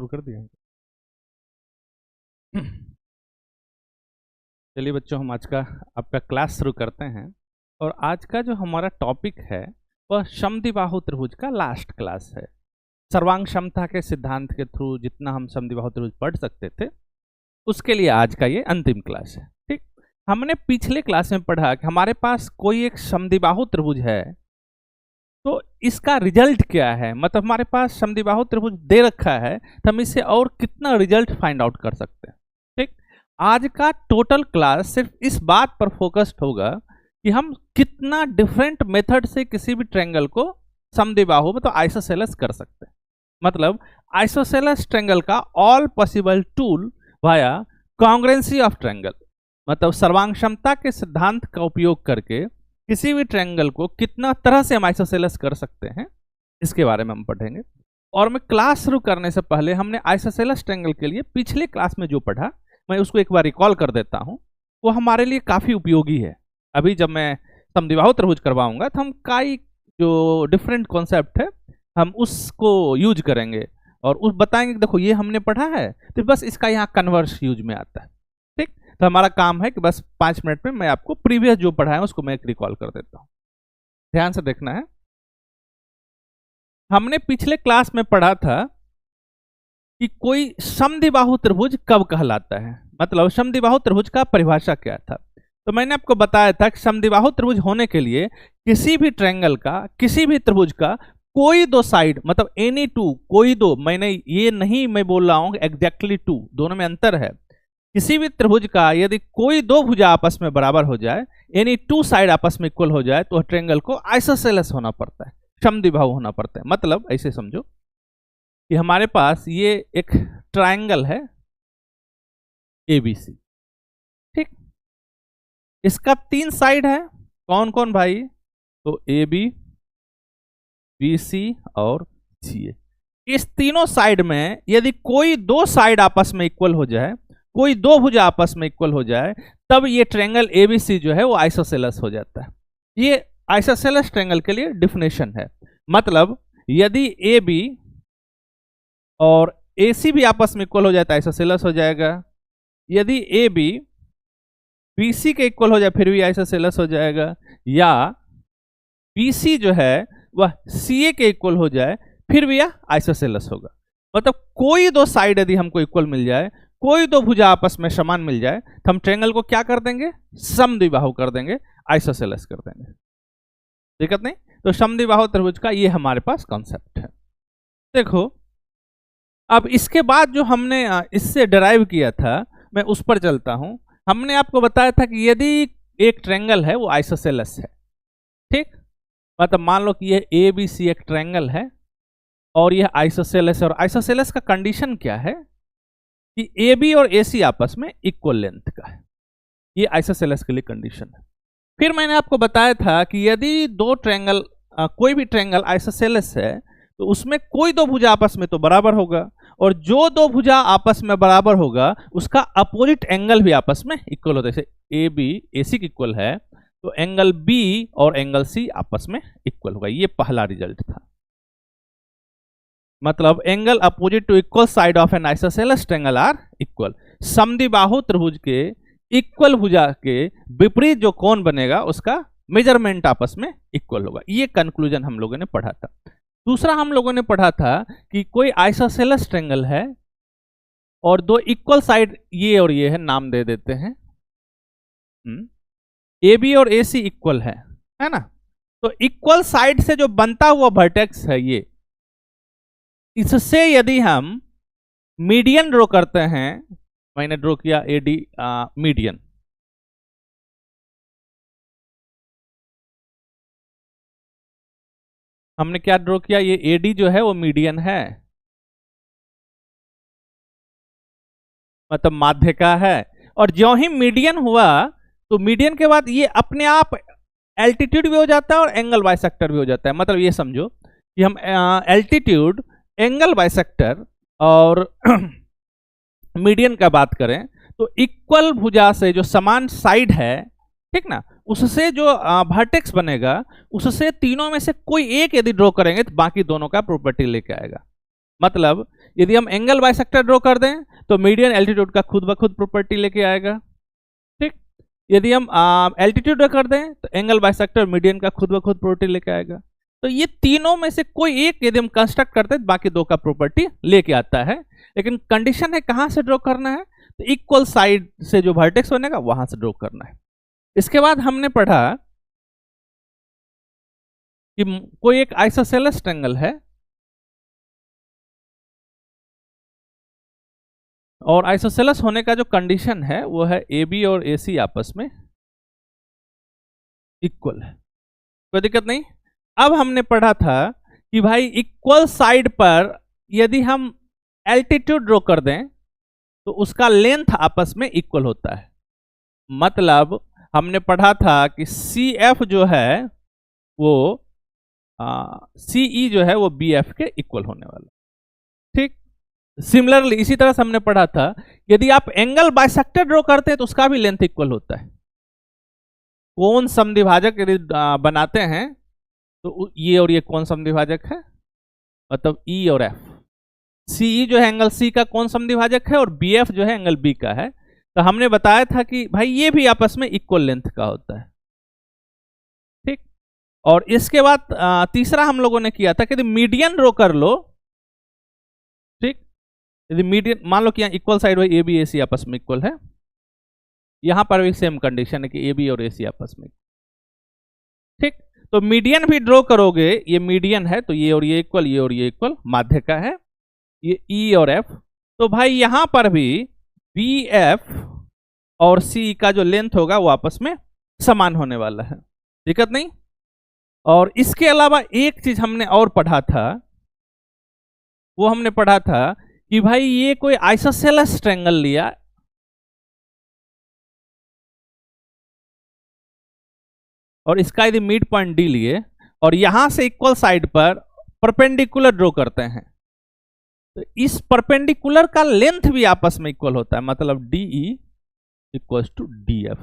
शुरू कर दिया। चलिए बच्चों, हम आज का आपका क्लास शुरू करते हैं। और आज का जो हमारा टॉपिक है वह समद्विबाहु त्रिभुज का लास्ट क्लास है। सर्वांग समता के सिद्धांत के थ्रू जितना हम समद्विबाहु त्रिभुज पढ़ सकते थे उसके लिए आज का ये अंतिम क्लास है। ठीक, हमने पिछले क्लास में पढ़ा कि हमारे पास कोई एक समद्विबाहु त्रिभुज है तो इसका रिजल्ट क्या है, मतलब हमारे पास समद्विबाहु त्रिभुज दे रखा है तो हम इससे और कितना रिजल्ट फाइंड आउट कर सकते हैं। ठीक, आज का टोटल क्लास सिर्फ इस बात पर फोकस्ड होगा कि हम कितना डिफरेंट मेथड से किसी भी ट्रायंगल को समद्विबाहु मतलब आइसोसेलेस कर सकते हैं। मतलब आइसोसेलेस ट्रायंगल का all possible tool via congruency of triangle, मतलब सर्वांग समता के सिद्धांत का उपयोग करके किसी भी ट्रायंगल को कितना तरह से हम आइसोसेलेस कर सकते हैं इसके बारे में हम पढ़ेंगे। और मैं क्लास शुरू करने से पहले हमने आइसोसेलेस ट्रायंगल के लिए पिछले क्लास में जो पढ़ा मैं उसको एक बार रिकॉल कर देता हूं, वो हमारे लिए काफी उपयोगी है। अभी जब मैं समद्विबाहु त्रिभुज करवाऊंगा तो हम कई जो डिफरेंट कॉन्सेप्ट है हम उसको यूज करेंगे और उस बताएंगे कि देखो ये हमने पढ़ा है तो बस इसका यहाँ कन्वर्स यूज में आता है। ठीक, तो हमारा काम है कि बस 5 मिनट में मैं आपको प्रीवियस जो पढ़ा है उसको मैं रिकॉल कर देता हूँ। ध्यान से देखना है। हमने पिछले क्लास में पढ़ा था कि कोई समद्विबाहु त्रिभुज कब कहलाता है, मतलब समद्विबाहु त्रिभुज का परिभाषा क्या था। तो मैंने आपको बताया था कि समद्विबाहु त्रिभुज होने के लिए किसी भी ट्रायंगल का किसी भी त्रिभुज का कोई दो साइड मतलब एनी टू, कोई दो, मैंने ये नहीं मैं बोल रहा हूं एग्जैक्टली टू, दोनों में अंतर है। किसी भी त्रिभुज का यदि कोई दो भुजा आपस में बराबर हो जाए, एनी टू साइड आपस में इक्वल हो जाए तो ट्रायंगल को आइसोसेलेस होना पड़ता है, समद्विबाहु होना पड़ता है। मतलब ऐसे समझो कि हमारे पास ये एक ट्रायंगल है ABC। ठीक, इसका 3 साइड है, कौन कौन भाई? तो AB, BC और CA। इस तीनों साइड में यदि कोई दो साइड आपस में इक्वल हो जाए, कोई दो भुजा आपस में इक्वल हो जाए, तब ये ट्रायंगल ABC जो है वो आइसोसेलेस हो जाता है। ये आइसोसेलेस ट्रायंगल के लिए डिफिनेशन है। मतलब यदि AB और AC भी आपस में इक्वल हो जाए तो आइसोसेलेस हो जाएगा। यदि AB BC के इक्वल हो जाए फिर भी आइसोसेलेस हो जाएगा, या BC जो है वह CA के इक्वल हो जाए फिर भी यह आइसोसेलेस होगा। मतलब कोई दो साइड यदि हमको इक्वल मिल जाए, कोई दो भुजा आपस में समान मिल जाए तो हम ट्रायंगल को क्या कर देंगे? समद्विबाहु कर देंगे, आइसोसेलेस कर देंगे। दिक्कत नहीं। तो समद्विबाहु त्रिभुज का ये हमारे पास कॉन्सेप्ट है। देखो अब इसके बाद जो हमने इससे डिराइव किया था मैं उस पर चलता हूं। हमने आपको बताया था कि यदि एक ट्रायंगल है वो आइसोसेलेस है। ठीक, मतलब मान लो कि ये ABC एक ट्रायंगल है और यह आइसोसेलेस है। और आइसोसेलेस का कंडीशन क्या है कि AB और AC आपस में इक्वल लेंथ का है। ये आइसोसेलेस के लिए कंडीशन है। फिर मैंने आपको बताया था कि यदि दो ट्रायंगल कोई भी ट्रायंगल आइसोसेलेस है तो उसमें कोई दो भुजा आपस में तो बराबर होगा, और जो दो भुजा आपस में बराबर होगा उसका अपोजिट एंगल भी आपस में इक्वल होता है। जैसे AB AC की इक्वल है तो एंगल B और एंगल C आपस में इक्वल होगा। ये पहला रिजल्ट था। मतलब angle opposite to equal side of an isosceles triangle are equal. समद्विबाहु त्रिभुज के इक्वल भुजा के विपरीत जो कोण बनेगा उसका मेजरमेंट आपस में इक्वल होगा। ये कंक्लूजन हम लोगों ने पढ़ा था। दूसरा हम लोगों ने पढ़ा था कि कोई आइसोसेलेस ट्रायंगल है और दो इक्वल साइड ये और ये है, नाम दे देते हैं AB और AC इक्वल है ना। तो इक्वल साइड से जो बनता हुआ वर्टेक्स है ये, इससे यदि हम मीडियन ड्रॉ करते हैं, मैंने ड्रॉ किया AD मीडियन, हमने क्या ड्रॉ किया? ये AD जो है वो मीडियन है, मतलब माध्य का है। और जो ही मीडियन हुआ तो मीडियन के बाद ये अपने आप एल्टीट्यूड भी हो जाता है और एंगल बाइसेक्टर भी हो जाता है। मतलब ये समझो कि हम एल्टीट्यूड, एंगल बाइसेक्टर और मीडियन का बात करें तो इक्वल भुजा से जो समान साइड है, ठीक ना, उससे जो वर्टेक्स बनेगा उससे तीनों में से कोई एक यदि ड्रॉ करेंगे तो बाकी दोनों का प्रॉपर्टी लेके आएगा। मतलब यदि हम एंगल बाइसेक्टर ड्रॉ कर दें तो मीडियन एल्टीट्यूड का खुद ब खुद प्रॉपर्टी लेके आएगा। ठीक, यदि हम एल्टीट्यूड ड्रॉ कर दें तो एंगल बाइसेक्टर मीडियन का खुद ब खुद प्रॉपर्टी लेके आएगा। तो ये तीनों में से कोई एक यदि हम कंस्ट्रक्ट करते हैं बाकी दो का प्रॉपर्टी लेके आता है, लेकिन कंडीशन है कहां से ड्रॉ करना है, तो इक्वल साइड से जो वर्टेक्स बनेगा वहां से ड्रॉ करना है। इसके बाद हमने पढ़ा कि कोई एक आइसोसेलेस ट्रायंगल है और आइसोसेलेस होने का जो कंडीशन है वो है ए बी और ए सी आपस में इक्वल है, कोई दिक्कत नहीं। अब हमने पढ़ा था कि भाई इक्वल साइड पर यदि हम एल्टीट्यूड ड्रॉ कर दें तो उसका लेंथ आपस में इक्वल होता है। मतलब हमने पढ़ा था कि सी एफ जो है वो सी ई जो है वो बी एफ के इक्वल होने वाला। ठीक, सिमिलरली इसी तरह से हमने पढ़ा था यदि आप एंगल बाइसेक्टर ड्रॉ करते हैं तो उसका भी लेंथ इक्वल होता है। कोण समद्विभाजक यदि बनाते हैं तो ये और ये कोण समद्विभाजक है, मतलब ई और एफ। सी ई जो है एंगल सी का कोण समद्विभाजक है और बी एफ जो है एंगल बी का है। तो हमने बताया था कि भाई ये भी आपस में इक्वल लेंथ का होता है। ठीक, और इसके बाद तीसरा हम लोगों ने किया था कि यदि मीडियन ड्रॉ कर लो, ठीक, यदि मीडियन मान लो कि यहाँ इक्वल साइड ए बी ए सी आपस में इक्वल है, यहां पर भी सेम कंडीशन है कि ए बी और ए सी आपस में। ठीक, तो मीडियन भी ड्रॉ करोगे, ये मीडियन है तो ये और ये इक्वल, ये और ये इक्वल, माध्य का है ये ई और एफ। तो भाई यहां पर भी बी एफ और सी का जो लेंथ होगा वो आपस में समान होने वाला है, दिक्कत नहीं। और इसके अलावा एक चीज हमने और पढ़ा था, वो हमने पढ़ा था कि भाई ये कोई आइसोसेलेस ट्रायंगल लिया और इसका यदि मिड पॉइंट डी लिए और यहां से इक्वल साइड पर परपेंडिकुलर ड्रॉ करते हैं तो इस परपेंडिकुलर का लेंथ भी आपस में इक्वल होता है, मतलब D E equals to D F.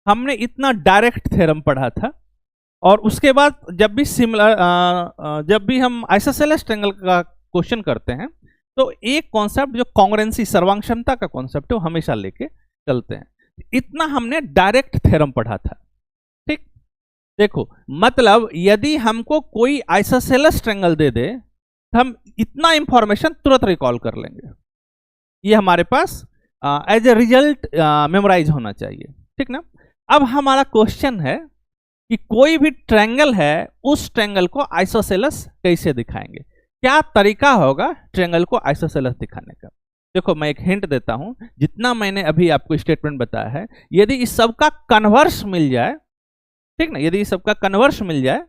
हमने इतना डायरेक्ट थ्योरम पढ़ा था। और उसके बाद जब भी जब भी हम आइसोसेलेस ट्रायंगल का क्वेश्चन करते हैं तो एक कॉन्सेप्ट जो कांग्रुएंसी सर्वांग क्षमता का कॉन्सेप्ट है वो हमेशा लेके चलते हैं। इतना हमने डायरेक्ट थ्योरम पढ़ा था। ठीक, देखो मतलब यदि हमको कोई आइसोसेलेस ट्रायंगल दे दे तो हम इतना इंफॉर्मेशन तुरंत रिकॉल कर लेंगे, ये हमारे पास एज ए रिजल्ट मेमोराइज होना चाहिए। ठीक ना। अब हमारा क्वेश्चन है कि कोई भी ट्रायंगल है उस ट्रायंगल को आइसोसेलेस कैसे दिखाएंगे, क्या तरीका होगा ट्रायंगल को आइसोसेलेस दिखाने का। देखो मैं एक हिंट देता हूं, जितना मैंने अभी आपको स्टेटमेंट बताया है यदि इस सब का कन्वर्स मिल जाए, ठीक ना, यदि इस सब का कन्वर्स मिल जाए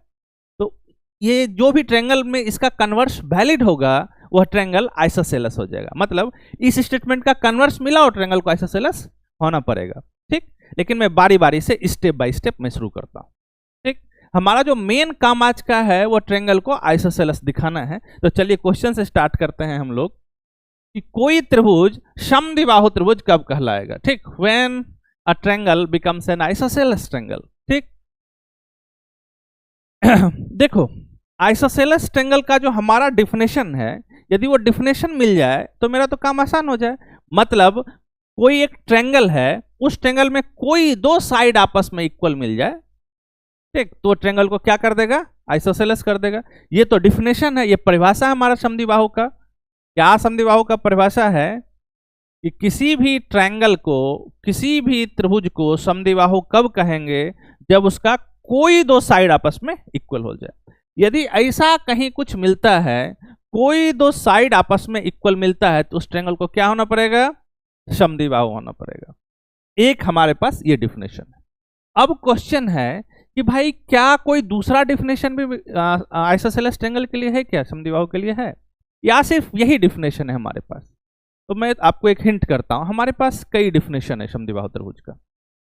तो ये जो भी ट्रायंगल में इसका कन्वर्स वैलिड होगा वह ट्रायंगल आइसोसेलेस हो जाएगा। मतलब इस स्टेटमेंट का कन्वर्स मिला और ट्रायंगल को आइसोसेलेस होना पड़ेगा। ठीक, लेकिन मैं बारी बारी से स्टेप बाय स्टेप मैं शुरू करता हूं। ठीक, हमारा जो मेन काम आज का है वो ट्रायंगल को आइसोसेलेस दिखाना है। तो चलिए क्वेश्चन से स्टार्ट करते हैं हम लोग कि कोई त्रिभुज समद्विबाहु त्रिभुज कब कहलाएगा। ठीक, when a triangle becomes N isosceles triangle. ठीक देखो आइसोसेलेस ट्रायंगल का जो हमारा डिफिनेशन है, यदि वो डिफिनेशन मिल जाए तो मेरा तो काम आसान हो जाए। मतलब कोई एक ट्रायंगल है, उस ट्रायंगल में कोई दो साइड आपस में इक्वल मिल जाए, ठीक, तो ट्रायंगल को क्या कर देगा, आइसोसेलेस कर देगा। ये तो डिफिनेशन है, ये परिभाषा है हमारा समद्विबाहु का। क्या समद्विबाहु का परिभाषा है कि किसी भी ट्रायंगल को, किसी भी त्रिभुज को समद्विबाहु कब कहेंगे, जब उसका कोई दो साइड आपस में इक्वल हो जाए। यदि ऐसा कहीं कुछ मिलता है, कोई दो साइड आपस में इक्वल मिलता है, तो उस ट्रायंगल को क्या होना पड़ेगा, समद्विबाहु होना पड़ेगा। एक हमारे पास ये डिफिनेशन है। अब क्वेश्चन है कि भाई क्या कोई दूसरा डिफिनेशन भी आइसोसेलेस ट्रायंगल के लिए है क्या, समद्विबाहु के लिए है, या सिर्फ यही डिफिनेशन है हमारे पास। तो मैं आपको एक हिंट करता हूं, हमारे पास कई डिफिनेशन है समद्विबाहु त्रिभुज का।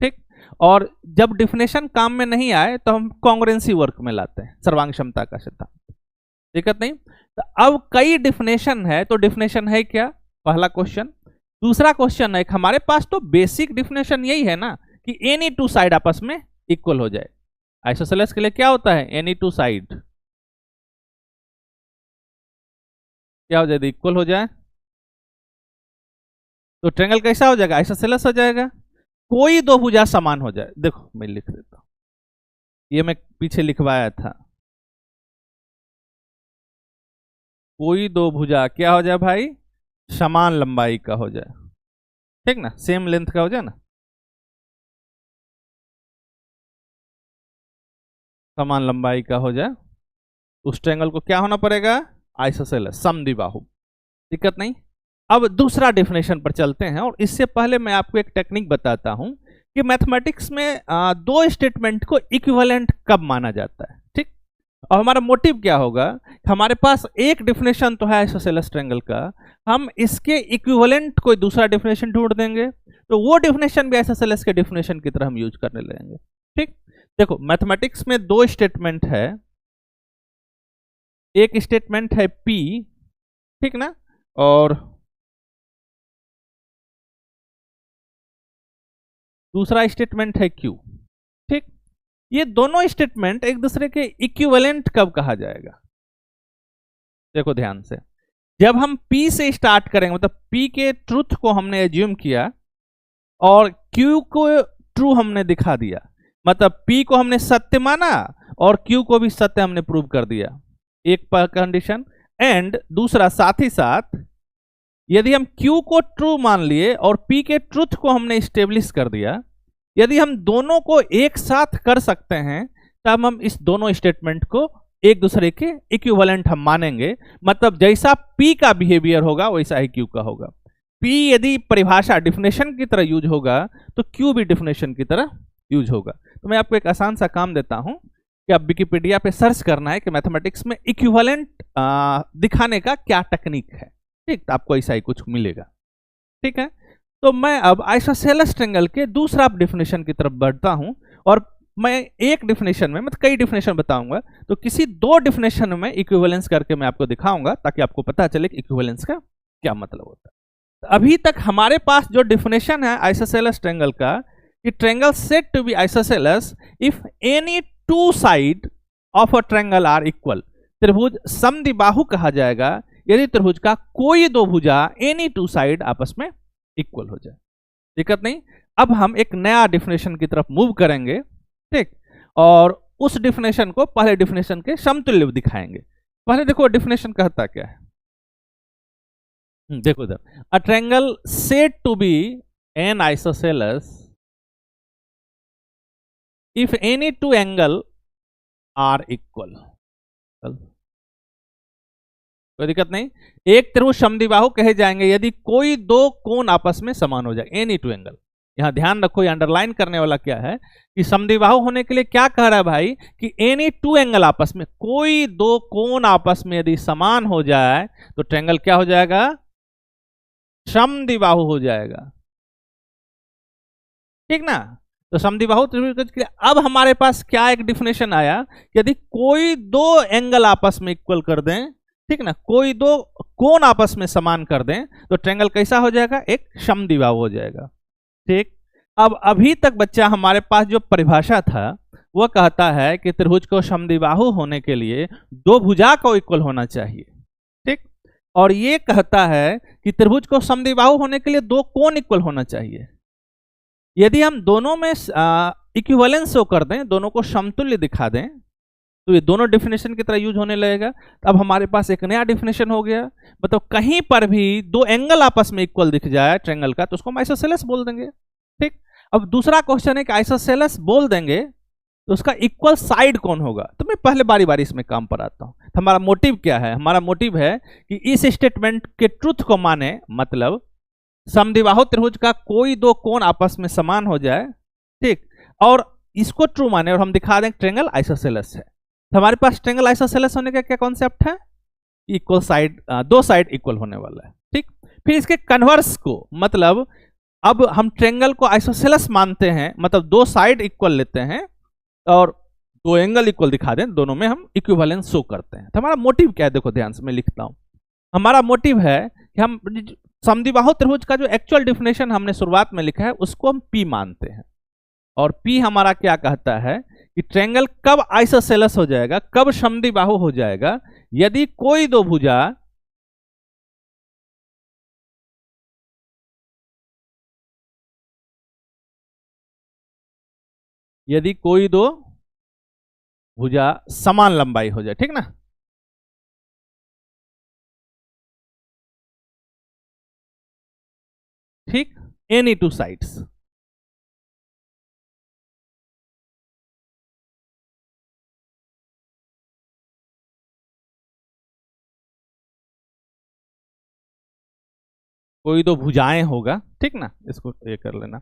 ठीक, और जब डिफिनेशन काम में नहीं आए तो हम कांग्रुएंसी वर्क में लाते हैं, सर्वांग क्षमता का सिद्धांत, दिक्कत नहीं। तो अब कई डिफिनेशन है, तो डिफिनेशन है क्या, पहला क्वेश्चन। दूसरा क्वेश्चन है हमारे पास तो बेसिक डिफिनेशन यही है ना कि एनी टू साइड आपस में इक्वल हो जाए। आइसोसेलेस के लिए क्या होता है, एनी टू साइड क्या हो जाए, इक्वल हो जाए, तो ट्रायंगल कैसा हो जाएगा, आइसोसेलेस हो जाएगा। कोई दो भुजा समान हो जाए, देखो मैं लिख देता हूं, ये मैं पीछे लिखवाया था। कोई दो भुजा क्या हो जाए भाई, समान लंबाई का हो जाए, ठीक ना, सेम लेंथ का हो जाए ना, समान लंबाई का हो जाए, उस ट्रायंगल को क्या होना पड़ेगा, आइसोसेलेस, समद्विबाहु। दिक्कत नहीं। अब दूसरा डेफिनेशन पर चलते हैं, और इससे पहले मैं आपको एक टेक्निक बताता हूं कि मैथमेटिक्स में दो स्टेटमेंट को इक्विवेलेंट कब माना जाता है, ठीक। और हमारा मोटिव क्या होगा, हमारे पास एक डेफिनेशन तो है आइसोसेलेस ट्रायंगल का, हम इसके इक्विवेलेंट कोई दूसरा डेफिनेशन ढूंढ देंगे, तो वो डेफिनेशन भी आइसोसेलेस के डेफिनेशन की तरह हम यूज करने लगेंगे, ठीक। देखो मैथमेटिक्स में दो स्टेटमेंट है, एक स्टेटमेंट है P, ठीक ना, और दूसरा स्टेटमेंट है Q, ठीक। ये दोनों स्टेटमेंट एक दूसरे के इक्विवेलेंट कब कहा जाएगा, देखो ध्यान से, जब हम P से स्टार्ट करेंगे, मतलब P के ट्रूथ को हमने एज्यूम किया और Q को ट्रू हमने दिखा दिया, मतलब P को हमने सत्य माना और Q को भी सत्य हमने प्रूव कर दिया, एक कंडीशन। एंड दूसरा, साथ ही साथ यदि हम Q को ट्रू मान लिए और P के ट्रूथ को हमने स्टेब्लिश कर दिया, यदि हम दोनों को एक साथ कर सकते हैं, तब हम इस दोनों स्टेटमेंट को एक दूसरे के इक्विवेलेंट हम मानेंगे, मतलब जैसा P का बिहेवियर होगा वैसा ही Q का होगा। P यदि परिभाषा डिफिनेशन की तरह यूज होगा तो Q भी डिफिनेशन की तरह यूज होगा। तो मैं आपको एक आसान सा काम देता हूं कि आप विकिपीडिया पे सर्च करना है कि मैथमेटिक्स में इक्विवेलेंट दिखाने का क्या टेक्निक है, ठीक, तो आपको ऐसा ही कुछ मिलेगा, ठीक है। तो मैं अब आइसोसेलेस ट्रायंगल के दूसरा डेफिनेशन की तरफ बढ़ता हूं, और मैं एक डेफिनेशन में, मतलब कई डेफिनेशन बताऊंगा, तो किसी दो डेफिनेशन में इक्विवेलेंस करके मैं आपको दिखाऊंगा ताकि आपको पता चले कि इक्विवेलेंस का क्या मतलब होता है। तो अभी तक हमारे पास जो डेफिनेशन है आइसोसेलेस ट्रायंगल का, कि triangle said to be isosceles if any two side of a triangle are equal, त्रिभुज समद्विबाहु कहा जाएगा यदि त्रिभुज का कोई दो भुजा एनी टू साइड आपस में इक्वल हो जाए। दिक्कत नहीं। अब हम एक नया डेफिनेशन की तरफ मूव करेंगे, ठीक, और उस डेफिनेशन को पहले डेफिनेशन के समतुल्य दिखाएंगे। पहले देखो डेफिनेशन कहता क्या है, देखो इधर, a triangle said to be an isosceles if any two angle are equal, कोई दिक्कत नहीं। एक त्रिभुज समद्विबाहु कहे जाएंगे यदि कोई दो कोण आपस में समान हो जाए, एनी टू एंगल। यहां ध्यान रखो, ये अंडरलाइन करने वाला क्या है कि समद्विबाहु होने के लिए क्या कह रहा है भाई, कि एनी टू एंगल आपस में, कोई दो कोण आपस में यदि समान हो जाए तो ट्रायंगल क्या हो जाएगा, समद्विबाहु हो जाएगा, ठीक ना। तो समद्विबाहु त्रिभुज के लिए अब हमारे पास क्या एक डिफिनेशन आया, यदि कोई दो एंगल आपस में इक्वल कर दें, ठीक ना, कोई दो कोण आपस में समान कर दें तो ट्रायंगल कैसा हो जाएगा, एक समद्विबाहु हो जाएगा, ठीक। अब अभी तक बच्चा हमारे पास जो परिभाषा था वह कहता है कि त्रिभुज को समद्विबाहु होने के लिए दो भुजा को इक्वल होना चाहिए, ठीक, और ये कहता है कि त्रिभुज को समद्विबाहु होने के लिए दो कोण इक्वल होना चाहिए। यदि हम दोनों में इक्विवेलेंस शो कर दें, दोनों को समतुल्य दिखा दें, तो ये दोनों डेफिनेशन की तरह यूज होने लगेगा। तो अब हमारे पास एक नया डेफिनेशन हो गया, मतलब कहीं पर भी दो एंगल आपस में इक्वल दिख जाए ट्रायंगल का तो उसको हम आइसोसेलेस बोल देंगे, ठीक। अब दूसरा क्वेश्चन है कि आइसोसेलेस बोल देंगे तो उसका इक्वल साइड कौन होगा। तो मैं पहले बारी बारी इसमें काम पर आता हूं। तो हमारा मोटिव क्या है, हमारा मोटिव है कि इस स्टेटमेंट के ट्रुथ को माने, मतलब समद्विबाहु त्रिभुज का कोई दो कोण आपस में समान हो जाए, ठीक, और इसको ट्रू माने और हम दिखा दें ट्रायंगल आइसोसेलेस है। तो हमारे पास ट्रायंगल आइसोसेलेस होने का क्या कॉन्सेप्ट है, इक्वल साइड, दो साइड इक्वल होने वाला है, ठीक। फिर इसके कन्वर्स को, मतलब अब हम ट्रायंगल को आइसोसेलेस मानते हैं, मतलब दो साइड इक्वल लेते हैं और दो एंगल इक्वल दिखा दें, दोनों में हम इक्विवेलेंस शो करते हैं। तो हमारा मोटिव क्या है, देखो ध्यान से मैं लिखता हूं। हमारा मोटिव है कि हम समद्विबाहु त्रिभुज का जो एक्चुअल डेफिनेशन हमने शुरुआत में लिखा है उसको हम P मानते हैं, और P हमारा क्या कहता है कि ट्रायंगल कब आइसोसेलेस हो जाएगा, कब समद्विबाहु हो जाएगा, यदि कोई दो भुजा यदि कोई दो भुजा समान लंबाई हो जाए, ठीक ना। ठीक, एनी टू साइड्स। कोई दो भुजाएं होगा, ठीक ना, इसको ये कर लेना।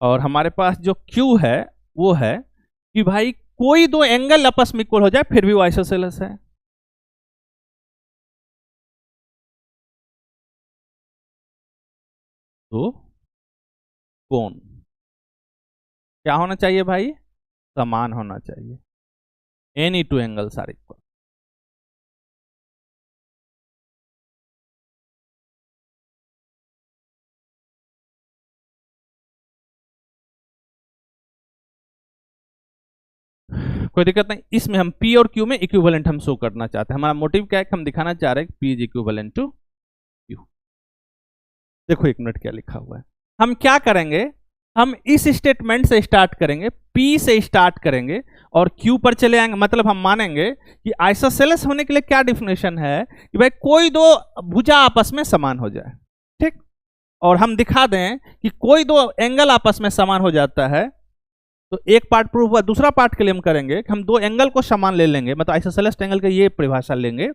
और हमारे पास जो क्यू है वो है कि भाई कोई दो एंगल आपस में इक्वल हो जाए फिर भी वो आइसोसेलेस है। तो कोण क्या होना चाहिए भाई, समान होना चाहिए। Any two angles are equal. कोई दिक्कत नहीं, इसमें हम P और Q में इक्विवेलेंट हम शो करना चाहते हैं। हमारा मोटिव क्या है कि हम दिखाना चाह रहे हैं कि P is equivalent to Q। देखो एक मिनट क्या लिखा हुआ है। हम क्या करेंगे, हम इस स्टेटमेंट से स्टार्ट करेंगे, P से स्टार्ट करेंगे और Q पर चले आएंगे। मतलब हम मानेंगे कि आइसोसेलेस होने के लिए क्या डिफिनेशन है कि भाई कोई दो भुजा आपस में समान हो जाए, ठीक। और हम दिखा दें कि कोई दो एंगल आपस में समान हो जाता है। तो एक पार्ट प्रूव हुआ, दूसरा पार्ट के लिए हम करेंगे कि हम दो एंगल को समान ले लेंगे, मतलब आइसोसेलेस एंगल के ये परिभाषा लेंगे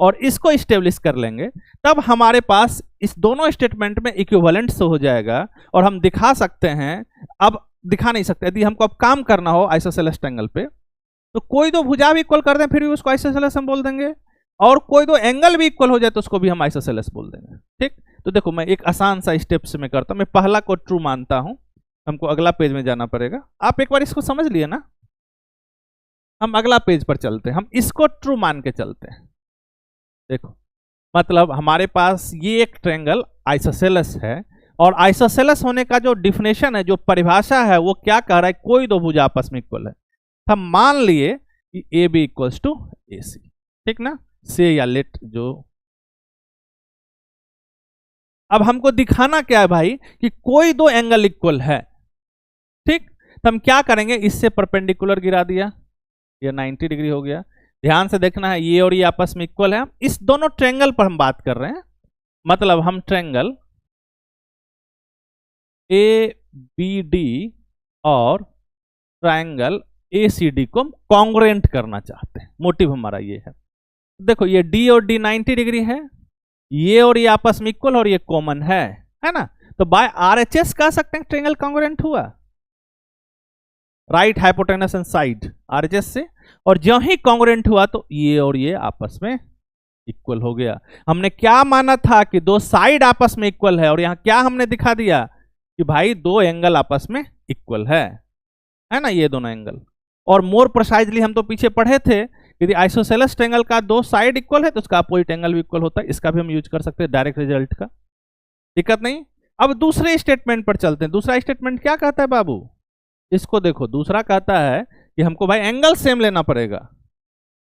और इसको स्टेब्लिश कर लेंगे। तब हमारे पास इस दोनों स्टेटमेंट में इक्विवेलेंट हो जाएगा और हम दिखा सकते हैं। अब दिखा नहीं सकते, यदि हमको अब काम करना हो आइसोसेलेस एंगल पे तो कोई दो भुजा भी इक्वल कर दें फिर भी उसको आइसोसेलेस हम बोल देंगे, और कोई दो एंगल भी इक्वल हो जाए तो उसको भी हम आइसोसेलेस बोल देंगे, ठीक। तो देखो मैं एक आसान सा स्टेप से मैं करता हूं, मैं पहला को ट्रू मानता हूं, हमको अगला पेज में जाना पड़ेगा। आप एक बार इसको समझ लिए ना, हम अगला पेज पर चलते हैं, हम इसको ट्रू मान के चलते हैं। देखो मतलब हमारे पास ये एक ट्रायंगल आइसोसेलेस है और आइसोसेलेस होने का जो डिफिनेशन है, जो परिभाषा है, वो क्या कह रहा है, कोई दो भुजा आपस में इक्वल है। हम मान लिए कि ए बी इक्वल्स टू ए सी, ठीक ना, से या लेट जो। अब हमको दिखाना क्या है भाई कि कोई दो एंगल इक्वल है, ठीक। तो हम क्या करेंगे, इससे परपेंडिकुलर गिरा दिया, ये 90 डिग्री हो गया। ध्यान से देखना है, ये और ये आपस में इक्वल है। इस दोनों ट्रायंगल पर हम बात कर रहे हैं, मतलब हम ट्रायंगल ए बी डी और ट्रायंगल ए सी डी को कॉन्ग्रुएंट करना चाहते हैं। मोटिव हमारा ये है। देखो ये डी और डी 90 डिग्री है, ये और ये आपस में इक्वल और ये कॉमन है ना। तो बाय आरएचएस कह सकते हैं ट्रायंगल कॉन्ग्रुएंट हुआ, right hypotenuse and side, RHS से। और जो ही कॉन्ग्रुएंट हुआ तो ये और ये आपस में इक्वल हो गया। हमने क्या माना था कि दो साइड आपस में इक्वल है, और यहां क्या हमने दिखा दिया कि भाई दो एंगल आपस में इक्वल है ना, ये दोनों एंगल। और मोर प्रिसाइजली हम तो पीछे पढ़े थे, यदि आइसोसेलेस ट्रायंगल का दो साइड इक्वल है तो उसका अपोजिट एंगल भी इक्वल होता है। इसका भी हम यूज कर सकते हैं डायरेक्ट रिजल्ट का, दिक्कत नहीं। अब दूसरे स्टेटमेंट पर चलते हैं। दूसरा स्टेटमेंट क्या कहता है बाबू, इसको देखो। दूसरा कहता है कि हमको भाई एंगल सेम लेना पड़ेगा,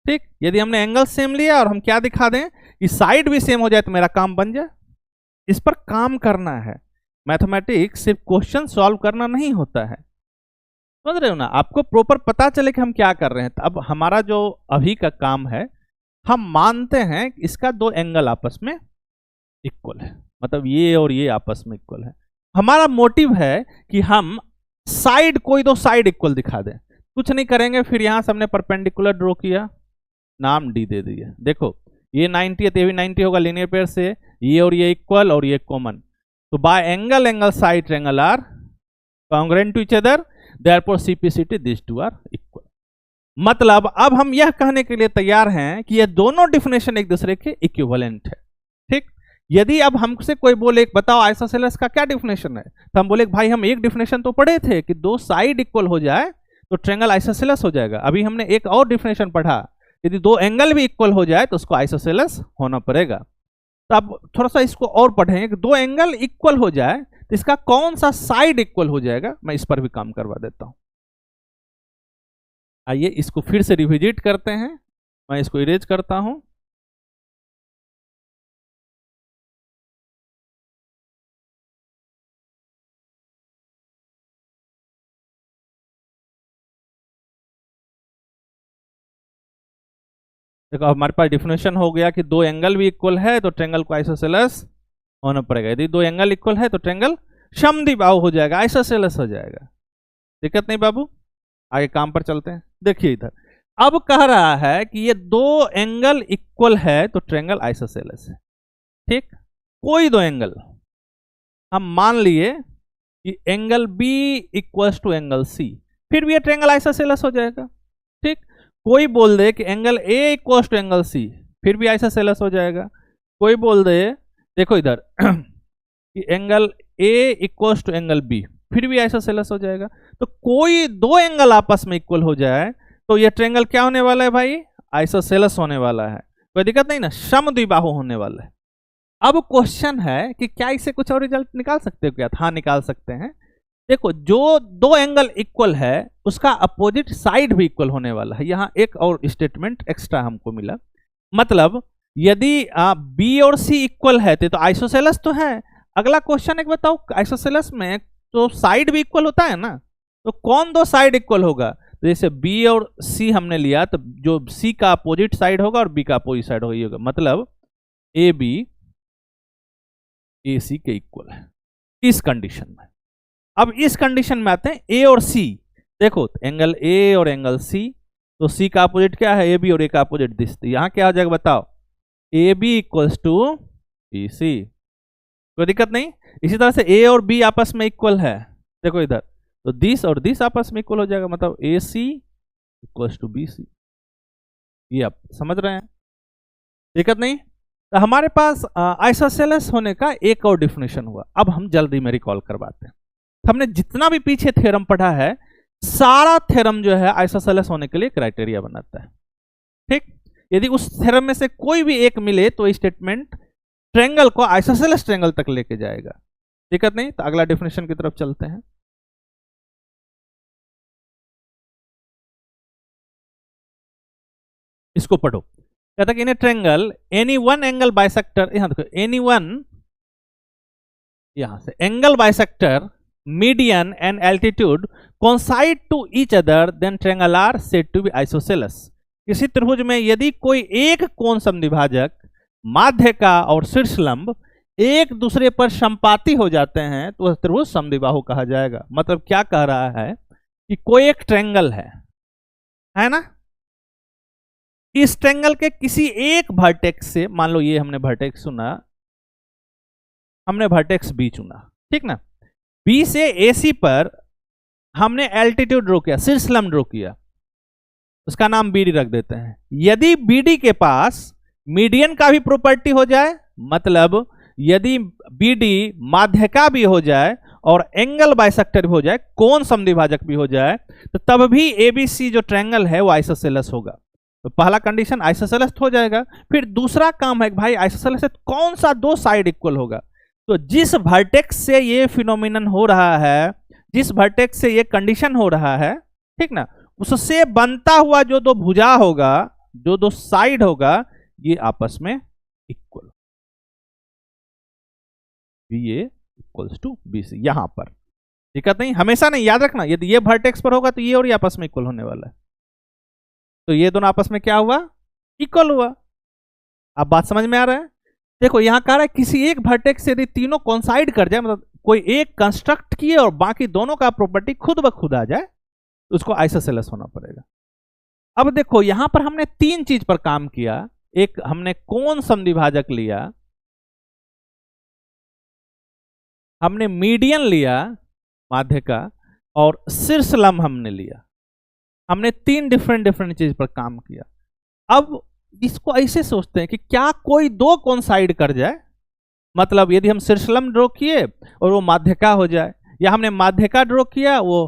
ठीक। यदि हमने एंगल सेम लिया और हम क्या दिखा दें कि साइड भी सेम हो जाए तो मेरा काम बन जाए। इस पर काम करना है। मैथमेटिक्स सिर्फ क्वेश्चन सॉल्व करना नहीं होता है, समझ रहे हो ना। आपको प्रॉपर पता चले कि हम क्या कर रहे हैं। तो अब हमारा जो अभी का काम है, हम मानते हैं कि इसका दो एंगल आपस में इक्वल है, मतलब ये और ये आपस में इक्वल है। हमारा मोटिव है कि हम साइड, कोई दो साइड इक्वल दिखा दें। कुछ नहीं करेंगे, फिर यहां से हमने परपेंडिकुलर ड्रॉ किया, नाम डी दे दिया। देखो ये 90 है तो ये भी 90 होगा, लीनियर पेयर से ये और ये इक्वल और ये कॉमन। तो by angle angle side triangle are congruent to each other, therefore CPCT this two are equal. मतलब अब हम यह कहने के लिए तैयार हैं कि ये दोनों डिफिनेशन एक दूसरे के इक्विवेलेंट है, ठीक। यदि अब हमसे कोई बोले बताओ आइसोसेलेस का क्या डिफिनेशन है, तो हम बोले भाई हम एक डिफिनेशन तो पढ़े थे कि दो साइड इक्वल हो जाए तो ट्रायंगल आइसोसेलेस हो जाएगा। अभी हमने एक और डिफिनेशन पढ़ा, यदि दो एंगल भी इक्वल हो जाए तो उसको आइसोसेलेस होना पड़ेगा। तो अब थोड़ा सा इसको और पढ़ें कि दो एंगल इक्वल हो जाए तो इसका कौन सा साइड इक्वल हो जाएगा। मैं इस पर भी काम करवा देता हूं। आइए इसको फिर से रिविजिट करते हैं। मैं इसको इरेज करता हूं। देखो हमारे पास डिफिनेशन हो गया कि दो एंगल भी इक्वल है तो ट्रायंगल को आइसोसेलेस होना पड़ेगा। यदि दो एंगल इक्वल है तो ट्रायंगल समद्विबाहु हो जाएगा, आइसोसेलेस हो जाएगा। दिक्कत नहीं बाबू, आगे काम पर चलते हैं। देखिए इधर अब कह रहा है कि ये दो एंगल इक्वल है तो ट्रायंगल आइसोसेलेस है। ठीक, कोई दो एंगल हम मान लिए कि angle B equals to angle C, फिर भी ये ट्रायंगल आइसोसेलेस हो जाएगा। ठीक, कोई बोल दे कि angle A equals to angle C, फिर भी आइसोसेलेस हो जाएगा। कोई बोल दे, देखो इधर कि angle A equals to angle B, फिर भी आइसोसेलेस हो जाएगा। तो कोई दो एंगल आपस में इक्वल हो जाए तो ये ट्रायंगल क्या होने वाला है भाई, आइसोसेलेस होने वाला है। कोई दिक्कत नहीं ना, समद्विबाहु होने वाला है। अब क्वेश्चन है कि क्या इसे कुछ और रिजल्ट निकाल सकते हो क्या? हाँ निकाल सकते हैं। देखो जो दो एंगल इक्वल है उसका अपोजिट साइड भी इक्वल होने वाला है। यहां एक और स्टेटमेंट एक्स्ट्रा हमको मिला, मतलब यदि बी और सी इक्वल है तो आइसोसेलेस तो है। अगला क्वेश्चन एक बताओ, आइसोसेलेस में तो साइड भी इक्वल होता है ना, तो कौन दो साइड इक्वल होगा? तो जैसे बी और सी हमने लिया तो जो सी का अपोजिट साइड होगा और बी का अपोजिट साइड होगा, मतलब ए बी ए सी के इक्वल है इस कंडीशन में। अब इस कंडीशन में आते हैं ए और सी। देखो एंगल ए और एंगल सी, तो सी का अपोजिट क्या है, ए बी, और ए का अपोजिट दिस। यहां क्या हो जाएगा बताओ, A B equals to B C. कोई दिक्कत नहीं। इसी तरह से ए और बी आपस में इक्वल है, देखो इधर, तो दिस और दिस आपस में इक्वल हो जाएगा, मतलब ए सी इक्वल्स टू बी सी। ये आप समझ रहे हैं, दिक्कत नहीं। तो हमारे पास आइसोसेलेस होने का एक और डिफिनेशन हुआ। अब हम जल्दी में रिकॉल करवाते हैं। हमने जितना भी पीछे थ्योरम पढ़ा है, सारा थ्योरम जो है आइसोसेलेस होने के लिए क्राइटेरिया बनाता है। ठीक, यदि उस थ्योरम में से कोई भी एक मिले तो स्टेटमेंट ट्रायंगल को आइसोसेलेस ट्रायंगल तक लेके जाएगा। दिक्कत नहीं। तो अगला डेफिनेशन की तरफ चलते हैं। इसको पढ़ो, कहता है कि in a triangle any one angle bisector, यहां देखो एनी वन, यहां से angle bisector median and altitude coincide to each other then triangle are said to be isosceles. किसी त्रिभुज में यदि कोई एक कोण समद्विभाजक, माध्यिका और शीर्षलंब एक दूसरे पर संपाती हो जाते हैं तो वह त्रिभुज समद्विबाहु कहा जाएगा। मतलब क्या कह रहा है कि कोई एक ट्रायंगल है ना, इस ट्रायंगल के किसी एक वर्टेक्स से, मान लो ये हमने वर्टेक्स चुना, हमने वर्टेक्स बी चुना, ठीक ना, बी से एसी पर हमने एल्टीट्यूड ड्रॉ किया, शीर्षलंब ड्रॉ किया, उसका नाम बीडी रख देते हैं। यदि बीडी के पास मीडियन का भी प्रॉपर्टी हो जाए, मतलब यदि बीडी माध्यिका भी हो जाए और एंगल बाइसेक्टर भी हो जाए, कोण समद्विभाजक भी हो जाए, तो तब भी एबीसी जो ट्रायंगल है वो आइसोसेलेस होगा। तो पहला कंडीशन आइसोसेलेस हो जाएगा। फिर दूसरा काम है कि भाई आइसोसेलेस से कौन सा दो साइड इक्वल होगा। तो जिस वर्टेक्स से ये फिनोमिनन हो रहा है, जिस वर्टेक्स से ये कंडीशन हो रहा है, ठीक ना, उससे बनता हुआ जो दो भुजा होगा, जो दो साइड होगा, ये आपस में इक्वल, ये इक्वल्स टू बी सी। यहां पर दिक्कत नहीं, हमेशा नहीं, याद रखना, यदि ये वर्टेक्स पर होगा तो ये और ये आपस में इक्वल होने वाला है। तो ये दोनों आपस में क्या हुआ, इक्वल हुआ। अब बात समझ में आ रहा है। देखो यहां कह रहा है किसी एक वर्टेक्स से यदि तीनों कोइंसाइड कर जाए, मतलब कोई एक कंस्ट्रक्ट किए और बाकी दोनों का प्रॉपर्टी खुद ब खुद आ जाए, तो उसको आइसोसेलेस होना पड़ेगा। अब देखो यहां पर हमने तीन चीज पर काम किया। एक हमने कोण समद्विभाजक लिया, हमने मीडियन लिया माध्यिका, और शीर्षलंब हमने लिया। हमने तीन डिफरेंट चीज पर काम किया। अब इसको ऐसे सोचते हैं कि क्या कोई दो कोइंसाइड कर जाए, मतलब यदि हम शीर्षलंब ड्रॉ किए और वो माध्यिका हो जाए, या हमने माध्यिका ड्रॉ किया वो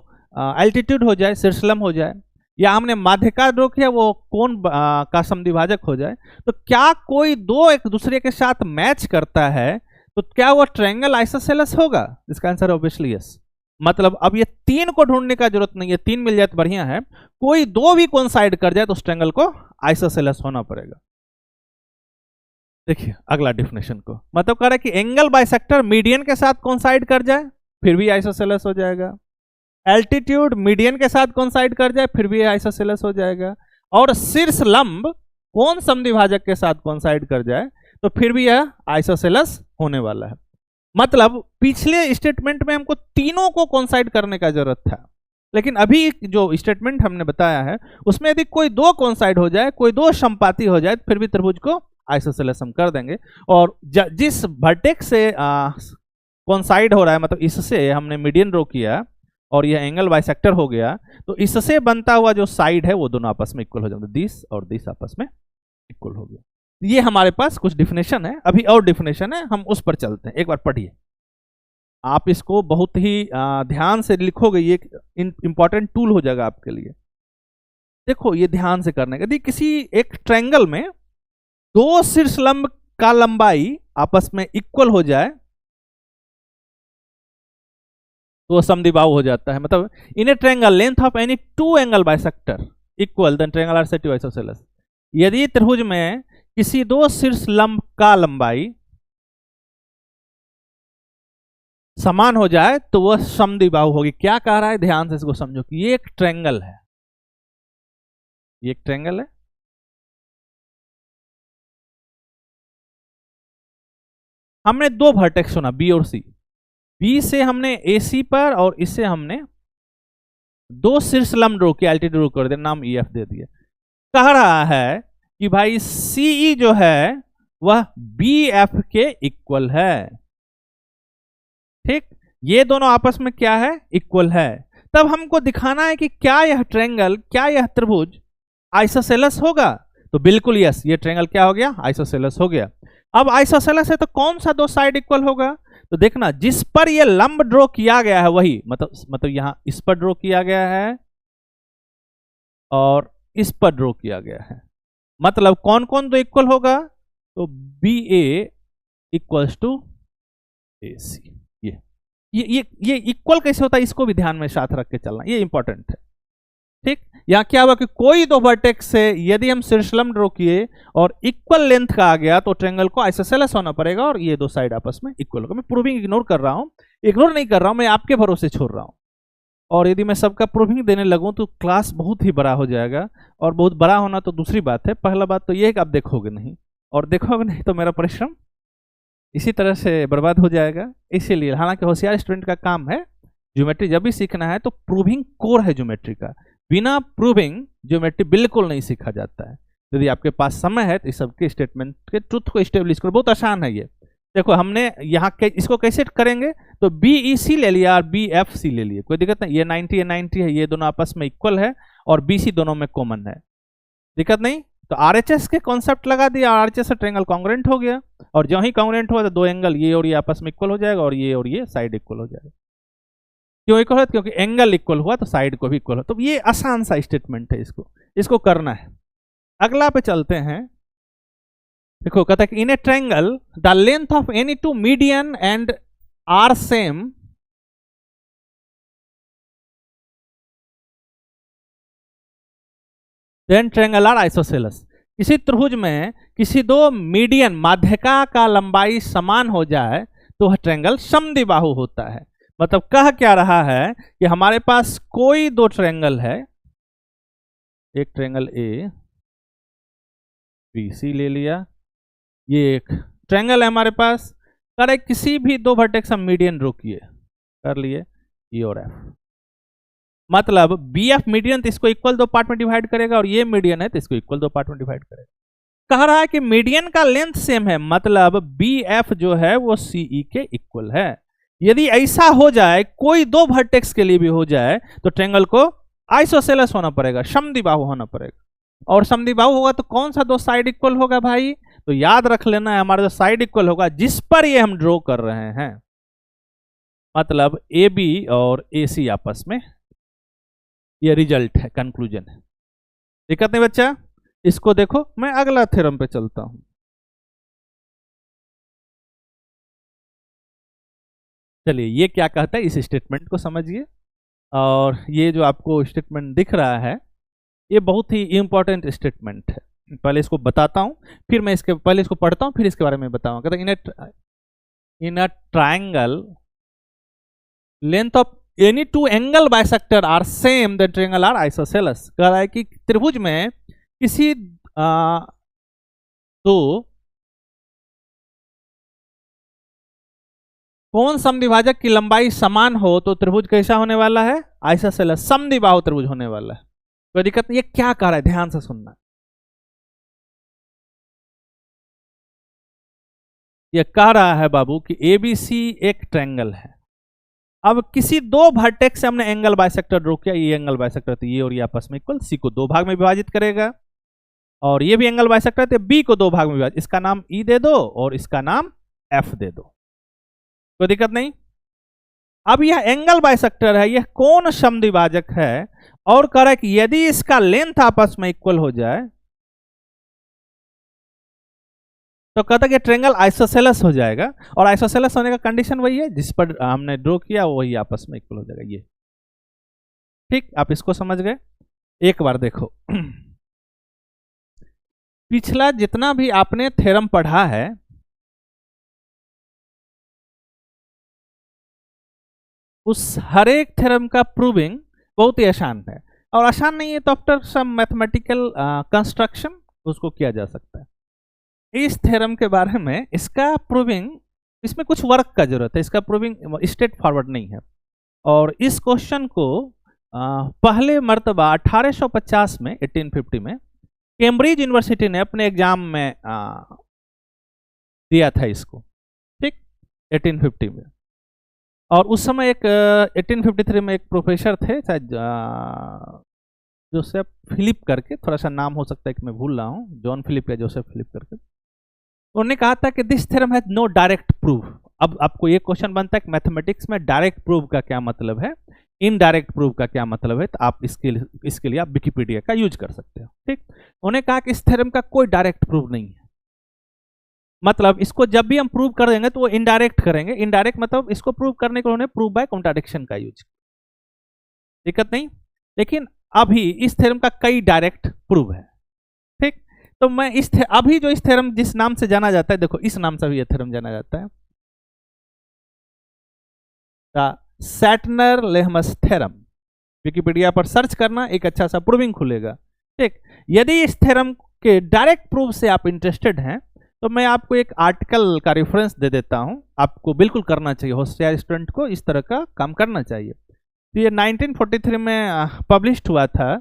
एल्टीट्यूड हो जाए, शीर्षलंब हो जाए, या हमने माध्यिका ड्रॉ किया वो कोण का समद्विभाजक हो जाए, तो क्या कोई दो एक दूसरे के साथ मैच करता है तो क्या वो ट्रायंगल आइसोसेलेस होगा? इसका आंसर ऑब्वियसली यस। मतलब अब ये तीन को ढूंढने का जरूरत नहीं है, तीन मिल जाए तो बढ़िया है, कोई दो भी कोइंसाइड कर जाए तो उस ट्रायंगल को आइसोसेलेस होना पड़ेगा। देखिए अगला डेफिनेशन को, मतलब कह रहा है कि एंगल बाइसेक्टर मीडियन के साथ कोइंसाइड कर जाए फिर भी आइसोसेलेस हो जाएगा, एल्टीट्यूड मीडियन के साथ कोइंसाइड कर जाए फिर भी आइसोसेलेस हो जाएगा, और शीर्षलंब कोण समद्विभाजक के साथ कोइंसाइड कर जाए तो फिर भी यह आइसोसेलेस होने वाला है। मतलब पिछले स्टेटमेंट में हमको तीनों को कोइंसाइड करने का जरूरत था, लेकिन अभी जो स्टेटमेंट हमने बताया है उसमें यदि कोई दो कोइंसाइड हो जाए, कोई दो समपाती हो जाए, फिर भी त्रिभुज को आइसोसेलेस हम कर देंगे। और जिस वर्टेक्स से कोइंसाइड हो रहा है, मतलब इससे हमने मीडियन ड्रॉ किया और यह एंगल बाइसेक्टर हो गया, तो इससे बनता हुआ जो साइड है वो दोनों आपस में इक्वल हो जाएंगे, दिस और दिस आपस में इक्वल हो गया। ये हमारे पास कुछ डिफिनेशन है, अभी और डिफिनेशन है, हम उस पर चलते हैं। एक बार पढ़िए, आप इसको बहुत ही ध्यान से लिखोगे, ये इंपॉर्टेंट टूल हो जाएगा आपके लिए। देखो ये ध्यान से करने का, यदि किसी एक ट्रायंगल में दो शीर्षलंब का लंबाई आपस में इक्वल हो जाए तो वह समद्विबाहु हो जाता है। मतलब in a triangle length of any two angle bisector equal then triangle are said to isosceles. यदि त्रिभुज में किसी दो शीर्षलंब का लंबाई समान हो जाए तो वह समद्विबाहु होगी। क्या कह रहा है, ध्यान से इसको समझो कि ये एक ट्रायंगल है, ये एक ट्रायंगल है, हमने दो वर्टेक्स चुना बी और सी। बी से हमने ए सी पर और इससे हमने दो शीर्षलंब ड्रॉ किया, एल्टीट्यूड ड्रॉ कर दिया, नाम ई एफ दे दिया। कह रहा है कि भाई सीई जो है वह बी एफ के इक्वल है। ठीक, ये दोनों आपस में क्या है, इक्वल है। तब हमको दिखाना है कि क्या यह ट्रायंगल, क्या यह त्रिभुज आइसोसेलेस होगा। तो बिल्कुल यस, ये ट्रायंगल क्या हो गया, आइसोसेलेस हो गया। अब आइसोसेलेस है तो कौन सा दो साइड इक्वल होगा, तो देखना जिस पर यह लंब ड्रॉ किया गया है वही, मतलब यहां इस पर ड्रॉ किया गया है और इस पर ड्रॉ किया गया है, मतलब कौन कौन दो इक्वल होगा, तो बी ए इक्वल्स टू ए सी। ये इक्वल कैसे होता है, इसको भी ध्यान में साथ रख के चलना, ये इंपॉर्टेंट है। ठीक, यहां क्या हुआ कि कोई दो वर्टेक्स से यदि हम शीर्षलंब ड्रॉ किए और इक्वल लेंथ का आ गया तो ट्रायंगल को आइसोसेलेस होना पड़ेगा और ये दो साइड आपस में इक्वल होगा। मैं प्रूविंग इग्नोर कर रहा हूं, इग्नोर नहीं कर रहा हूं, मैं आपके भरोसे छोड़ रहा हूं। और यदि मैं सबका प्रूविंग देने लगूं तो क्लास बहुत ही बड़ा हो जाएगा, और बहुत बड़ा होना तो दूसरी बात है, पहला बात तो यह है कि आप देखोगे नहीं, और देखोगे नहीं तो मेरा परिश्रम इसी तरह से बर्बाद हो जाएगा। इसीलिए हालांकि होशियार स्टूडेंट का काम है, ज्योमेट्री जब भी सीखना है तो प्रूविंग कोर है ज्योमेट्री का, बिना प्रूविंग ज्योमेट्री बिल्कुल नहीं सीखा जाता है। यदि आपके पास समय है तो इस सबके स्टेटमेंट के ट्रुथ को स्टेब्लिश करो, बहुत आसान है ये। देखो हमने यहाँ इसको कैसे करेंगे, तो बी ई सी ले लिया और बी एफ सी ले लिया, कोई दिक्कत नहीं। ये 90 है 90 है, ये दोनों आपस में इक्वल है और बी सी दोनों में कॉमन है, दिक्कत नहीं। तो आरएचएस के कॉन्सेप्ट लगा दिया, आरएचएस से ट्रायंगल कॉन्ग्रुएंट हो गया, और जो ही कॉन्ग्रुएंट हुआ तो दो एंगल ये और ये आपस में इक्वल हो जाएगा और ये साइड इक्वल हो जाएगा। क्यों इक्वल है, क्योंकि एंगल इक्वल हुआ तो साइड को भी इक्वल हो। तो ये आसान सा स्टेटमेंट है, इसको करना है। अगला पे चलते हैं। देखो कहता है कि in a triangle the length of any two median and are same then triangle are isosceles. किसी त्रिभुज में किसी दो मीडियन माध्यिका का लंबाई समान हो जाए तो वह ट्रायंगल समद्विबाहु होता है। मतलब कह क्या रहा है कि हमारे पास कोई दो ट्रायंगल है, एक ट्रायंगल ए बी सी ले लिया, ये एक ट्रायंगल है हमारे पास, करे किसी भी दो वर्टेक्स हम मीडियन ड्रॉ किए, कर लिए ई और एफ। मतलब बी एफ मीडियन तो इसको इक्वल दो पार्ट में डिवाइड करेगा और ये मीडियन है तो इसको इक्वल दो पार्ट में डिवाइड करेगा। कह रहा है कि मीडियन का लेंथ सेम है, मतलब बी एफ जो है वो सीई के इक्वल है। यदि ऐसा हो जाए, कोई दो वर्टेक्स के लिए भी हो जाए, तो ट्रायंगल को आइसोसेलेस होना पड़ेगा, समद्विबाहु होना पड़ेगा। और समद्विबाहु होगा तो कौन सा दो साइड इक्वल होगा भाई, तो याद रख लेना है हमारा जो साइड इक्वल होगा जिस पर ये हम ड्रॉ कर रहे हैं, मतलब ए बी और ए सी आपस में, ये रिजल्ट है, कंक्लूजन है। दिक्कत नहीं बच्चा, इसको देखो। मैं अगला थ्योरम पे चलता हूं। चलिए ये क्या कहता है, इस स्टेटमेंट को समझिए। और ये जो आपको स्टेटमेंट दिख रहा है ये बहुत ही इंपॉर्टेंट स्टेटमेंट है। पहले इसको बताता हूं, फिर मैं पहले इसको पढ़ता हूं, फिर इसके बारे में बताऊंगा। कहता है in a triangle length of any two angle bisector are same the triangle are isosceles. कह रहा है कि त्रिभुज में किसी तो कौन समद्विभाजक की लंबाई समान हो तो त्रिभुज कैसा होने वाला है? आइसोसेलेस समद्विबाहु त्रिभुज होने वाला है। कोई दिक्कत नहीं। ये क्या कह रहा है, ध्यान से सुनना। ये कह रहा है बाबू कि एबीसी एक ट्रायंगल है। अब किसी दो वर्टेक्स से हमने एंगल बाइसेक्टर ड्रॉ किया, ये एंगल बाइसेक्टर, तो ये और ये आपस में इक्वल, सी को दो भाग में विभाजित करेगा, और ये भी एंगल बाइसेक्टर, तो बी को दो भाग में विभाजित, इसका नाम ई दे दो और इसका नाम एफ दे दो, कोई दिक्कत नहीं। अब यह एंगल बाइसेक्टर है, यह कौन समद्विभाजक है, और कह रहा है कि यदि इसका लेंथ आपस में इक्वल हो जाए तो कहता है कि ट्रायंगल आइसोसेलेस हो जाएगा, और आइसोसेलेस होने का कंडीशन वही है जिस पर हमने ड्रॉ किया, वही आपस में इक्वल हो जाएगा। ये ठीक, आप इसको समझ गए। एक बार देखो पिछला जितना भी आपने थ्योरम पढ़ा है, उस हर एक थ्योरम का प्रूविंग बहुत ही आसान है, और आसान नहीं है तो आफ्टर सम मैथमेटिकल कंस्ट्रक्शन उसको किया जा सकता है। इस थ्योरम के बारे में, इसका प्रूविंग, इसमें कुछ वर्क का जरूरत है, इसका प्रूविंग स्ट्रेट फॉरवर्ड नहीं है। और इस क्वेश्चन को पहले मर्तबा 1850 में, 1850 में कैम्ब्रिज यूनिवर्सिटी ने अपने एग्जाम में दिया था इसको, ठीक, 1850 में। और उस समय एक 1853 में एक प्रोफेसर थे, शायद जोसेफ फिलिप करके, थोड़ा सा नाम हो सकता है कि मैं भूल रहा हूँ, जॉन फिलिप या जोसेफ फिलिप करके, उन्होंने कहा था कि this theorem has no direct proof. अब आपको ये क्वेश्चन बनता है कि मैथमेटिक्स में डायरेक्ट प्रूफ का क्या मतलब है, इनडायरेक्ट प्रूफ का क्या मतलब है, तो आप इसके लिए आप विकिपीडिया का यूज कर सकते हो, ठीक। उन्होंने कहा कि इस थ्योरम का कोई डायरेक्ट प्रूफ नहीं है, मतलब इसको जब भी हम प्रूव कर देंगे तो वो इनडायरेक्ट करेंगे। इनडायरेक्ट मतलब इसको प्रूव करने के लिए उन्होंने प्रूव बाय कॉन्ट्राडिक्शन का यूज, दिक्कत नहीं। लेकिन अभी इस थ्योरम का कई डायरेक्ट प्रूफ है, ठीक। तो मैं अभी जो इस थ्योरम जिस नाम से जाना जाता है, देखो इस नाम से भी यह थ्योरम जाना जाता है, द सैटनर-लेहमस थ्योरम। विकिपीडिया पर सर्च करना, एक अच्छा सा प्रूविंग खुलेगा, ठीक। यदि इस थ्योरम के डायरेक्ट प्रूफ से आप इंटरेस्टेड हैं तो मैं आपको एक आर्टिकल का रेफरेंस दे देता हूं, आपको बिल्कुल करना चाहिए, होशियार स्टूडेंट को इस तरह का काम करना चाहिए। तो ये 1943 में पब्लिश्ड हुआ था,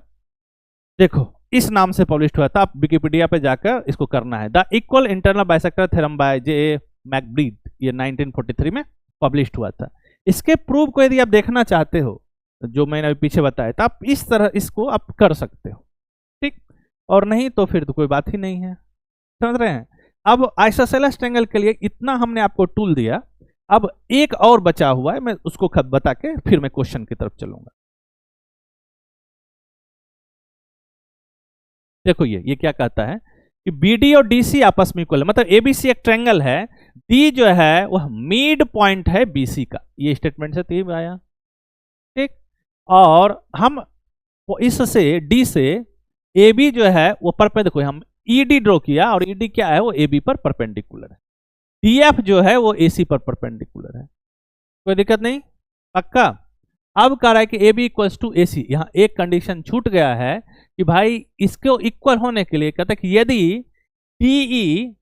देखो इस नाम से पब्लिश्ड हुआ था, आप विकिपीडिया पे जाकर इसको करना है, the equal internal bisector theorem by J McBride, ये 1943 में पब्लिश्ड हुआ था। इसके प्रूफ को यदि आप देखना चाहते हो, जो मैंने अभी पीछे बताया, तो आप इस तरह इसको आप कर सकते हो, ठीक, और नहीं तो फिर तो कोई बात ही नहीं है, समझ रहे हैं। अब आइसोसेलेस ट्रायंगल के लिए इतना हमने आपको टूल दिया, अब एक और बचा हुआ है, मैं उसको खत बता के फिर मैं क्वेश्चन की तरफ चलूंगा। देखो ये क्या कहता है कि बीडी और डीसी आपस में इक्वल है, मतलब एबीसी एक ट्रायंगल है, डी जो है वह मिड पॉइंट है बीसी का, ये स्टेटमेंट से तीन आया, ठीक। और हम इससे डी से AB जो है वो परपेंडिकुलर, हम ED ड्रॉ किया और ED क्या है, वो AB पर परपेंडिकुलर है, DF जो है वो AC पर परपेंडिकुलर है, कोई दिक्कत नहीं, पक्का। अब कह रहा है कि AB इक्वल्स टू AC, यहाँ एक कंडीशन छूट गया है कि भाई इसको इक्वल होने के लिए कहता है कि यदि DE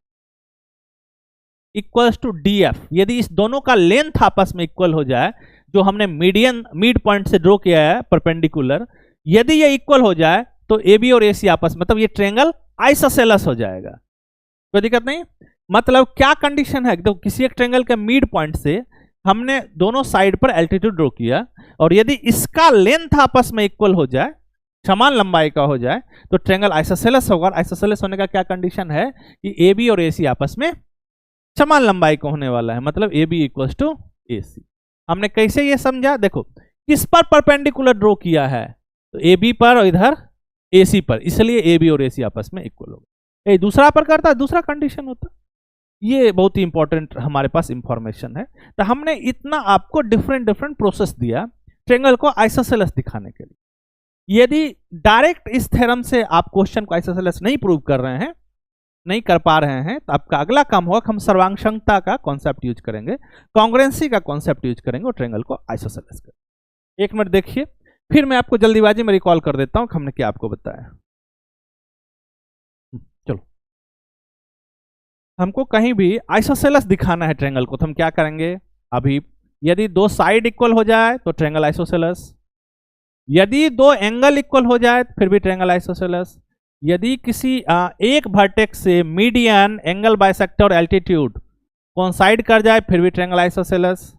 इक्वल्स टू DF, यदि इस दोनों का लेंथ आपस में इक्वल हो जाए, जो हमने मिड पॉइंट से ड्रॉ किया है परपेंडिकुलर, यदि ये इक्वल हो जाए तो AB और AC आपस, मतलब ये ट्रायंगल आइसोसेलेस हो जाएगा, कोई दिक्कत नहीं। मतलब क्या कंडीशन है, तो किसी एक ट्रायंगल के मिड पॉइंट से हमने दोनों साइड पर एल्टीट्यूड ड्रॉ किया, और यदि इसका लेंथ आपस में इक्वल हो जाए, समान लंबाई का हो जाए, तो ट्रायंगल आइसोसेलेस होगा। आइसोसेलेस होने का क्या कंडीशन है कि AB और AC आपस में समान लंबाई का होने वाला है, मतलब AB इक्वल्स टू AC। हमने कैसे ये समझा, देखो किस पर परपेंडिकुलर ड्रॉ किया है, तो AB पर और इधर AC पर, इसलिए AB और AC आपस में इक्वल होगा। ये दूसरा पर करता है, दूसरा कंडीशन होता, ये बहुत ही इंपॉर्टेंट हमारे पास इंफॉर्मेशन है। तो हमने इतना आपको डिफरेंट प्रोसेस दिया ट्रायंगल को आइसोसेलेस दिखाने के लिए। यदि डायरेक्ट इस थ्योरम से आप क्वेश्चन को आइसोसेलेस नहीं प्रूव कर रहे हैं, नहीं कर पा रहे हैं, तो आपका अगला काम होगा हम सर्वांगक्षमता का कॉन्सेप्ट यूज करेंगे, कांग्रुएंसी का कॉन्सेप्ट यूज करेंगे और ट्रायंगल को आइसोसेलेस करेंगे। एक मिनट देखिए, फिर मैं आपको जल्दीबाजी में रिकॉल कर देता हूं कि हमने क्या आपको बताया। चलो हमको कहीं भी आइसोसेलेस दिखाना है ट्रायंगल को, तो हम क्या करेंगे? अभी यदि दो साइड इक्वल हो जाए तो ट्रायंगल आइसोसेलेस, यदि दो एंगल इक्वल हो जाए फिर भी ट्रायंगल आइसोसेलेस, यदि किसी एक वर्टेक्स से मीडियन, एंगल बाइसेक्टर और एल्टीट्यूड कोइंसाइड कर जाए फिर भी ट्रायंगल आइसोसेलेस,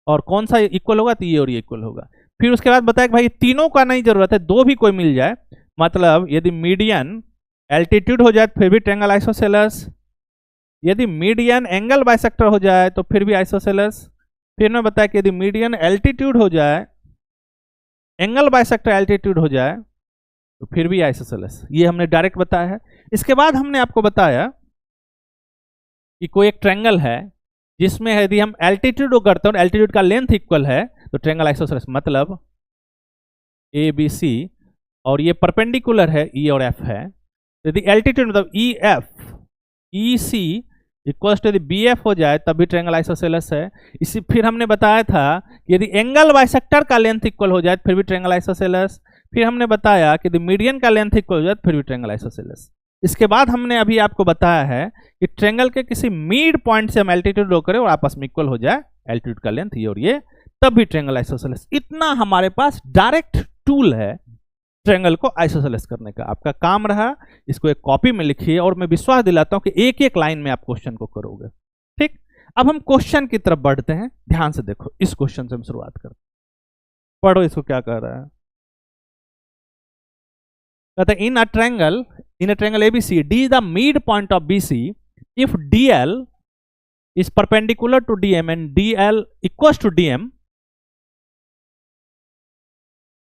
और कौन सा इक्वल होगा? तो ये और ये इक्वल होगा। फिर उसके बाद बताया कि भाई तीनों का नहीं जरूरत है, दो भी कोई मिल जाए, मतलब यदि मीडियन एल्टीट्यूड हो जाए फिर भी ट्रायंगल आइसोसेलेस, यदि मीडियन एंगल बाइसेक्टर हो जाए तो फिर भी आइसोसेलेस, फिर मैं बताया कि यदि मीडियन एल्टीट्यूड हो जाए, एंगल बाइसेक्टर एल्टीट्यूड हो जाए तो फिर भी आइसोसेलेस। ये हमने डायरेक्ट बताया है। इसके बाद हमने आपको बताया कि कोई एक ट्रायंगल है जिसमें यदि हम एल्टीट्यूड को करते हैं, एल्टीट्यूड का लेंथ इक्वल है तो ट्रायंगल आइसोसेलेस, मतलब ए बी सी और ये परपेंडिकुलर है, ई और एफ है, यदि एल्टीट्यूड मतलब E F E C equals to यदि बी एफ हो जाए तब भी ट्रायंगल आइसोसेलेस है। इसी फिर हमने बताया था कि यदि एंगल बाइसेक्टर का लेंथ इक्वल हो जाए फिर भी ट्रायंगल आइसोसेलेस। फिर हमने बताया कि यदि मीडियन का लेंथ इक्वल हो जाए फिर भी ट्रायंगल आइसोसेलेस। इसके बाद हमने अभी आपको बताया है कि ट्रायंगल के किसी मिड पॉइंट से हम एल्टीट्यूड ड्रॉ करें और आपस में इक्वल हो जाए एल्टीट्यूड का लेंथ ये और ये, तब भी ट्रायंगल आइसोसेलेस। इतना हमारे पास डायरेक्ट टूल है ट्रायंगल को आइसोसेलेस करने का। आपका काम रहा इसको एक कॉपी में लिखिए और मैं विश्वास दिलाता हूं कि एक एक लाइन में आप क्वेश्चन को करोगे। ठीक, अब हम क्वेश्चन की तरफ बढ़ते हैं। ध्यान से देखो, इस क्वेश्चन से हम शुरुआत करते हैं। पढ़ो इसको क्या कह रहा है। कहते हैं in a triangle ABC D is the mid point of BC if DL is perpendicular to DM and DL equals to DM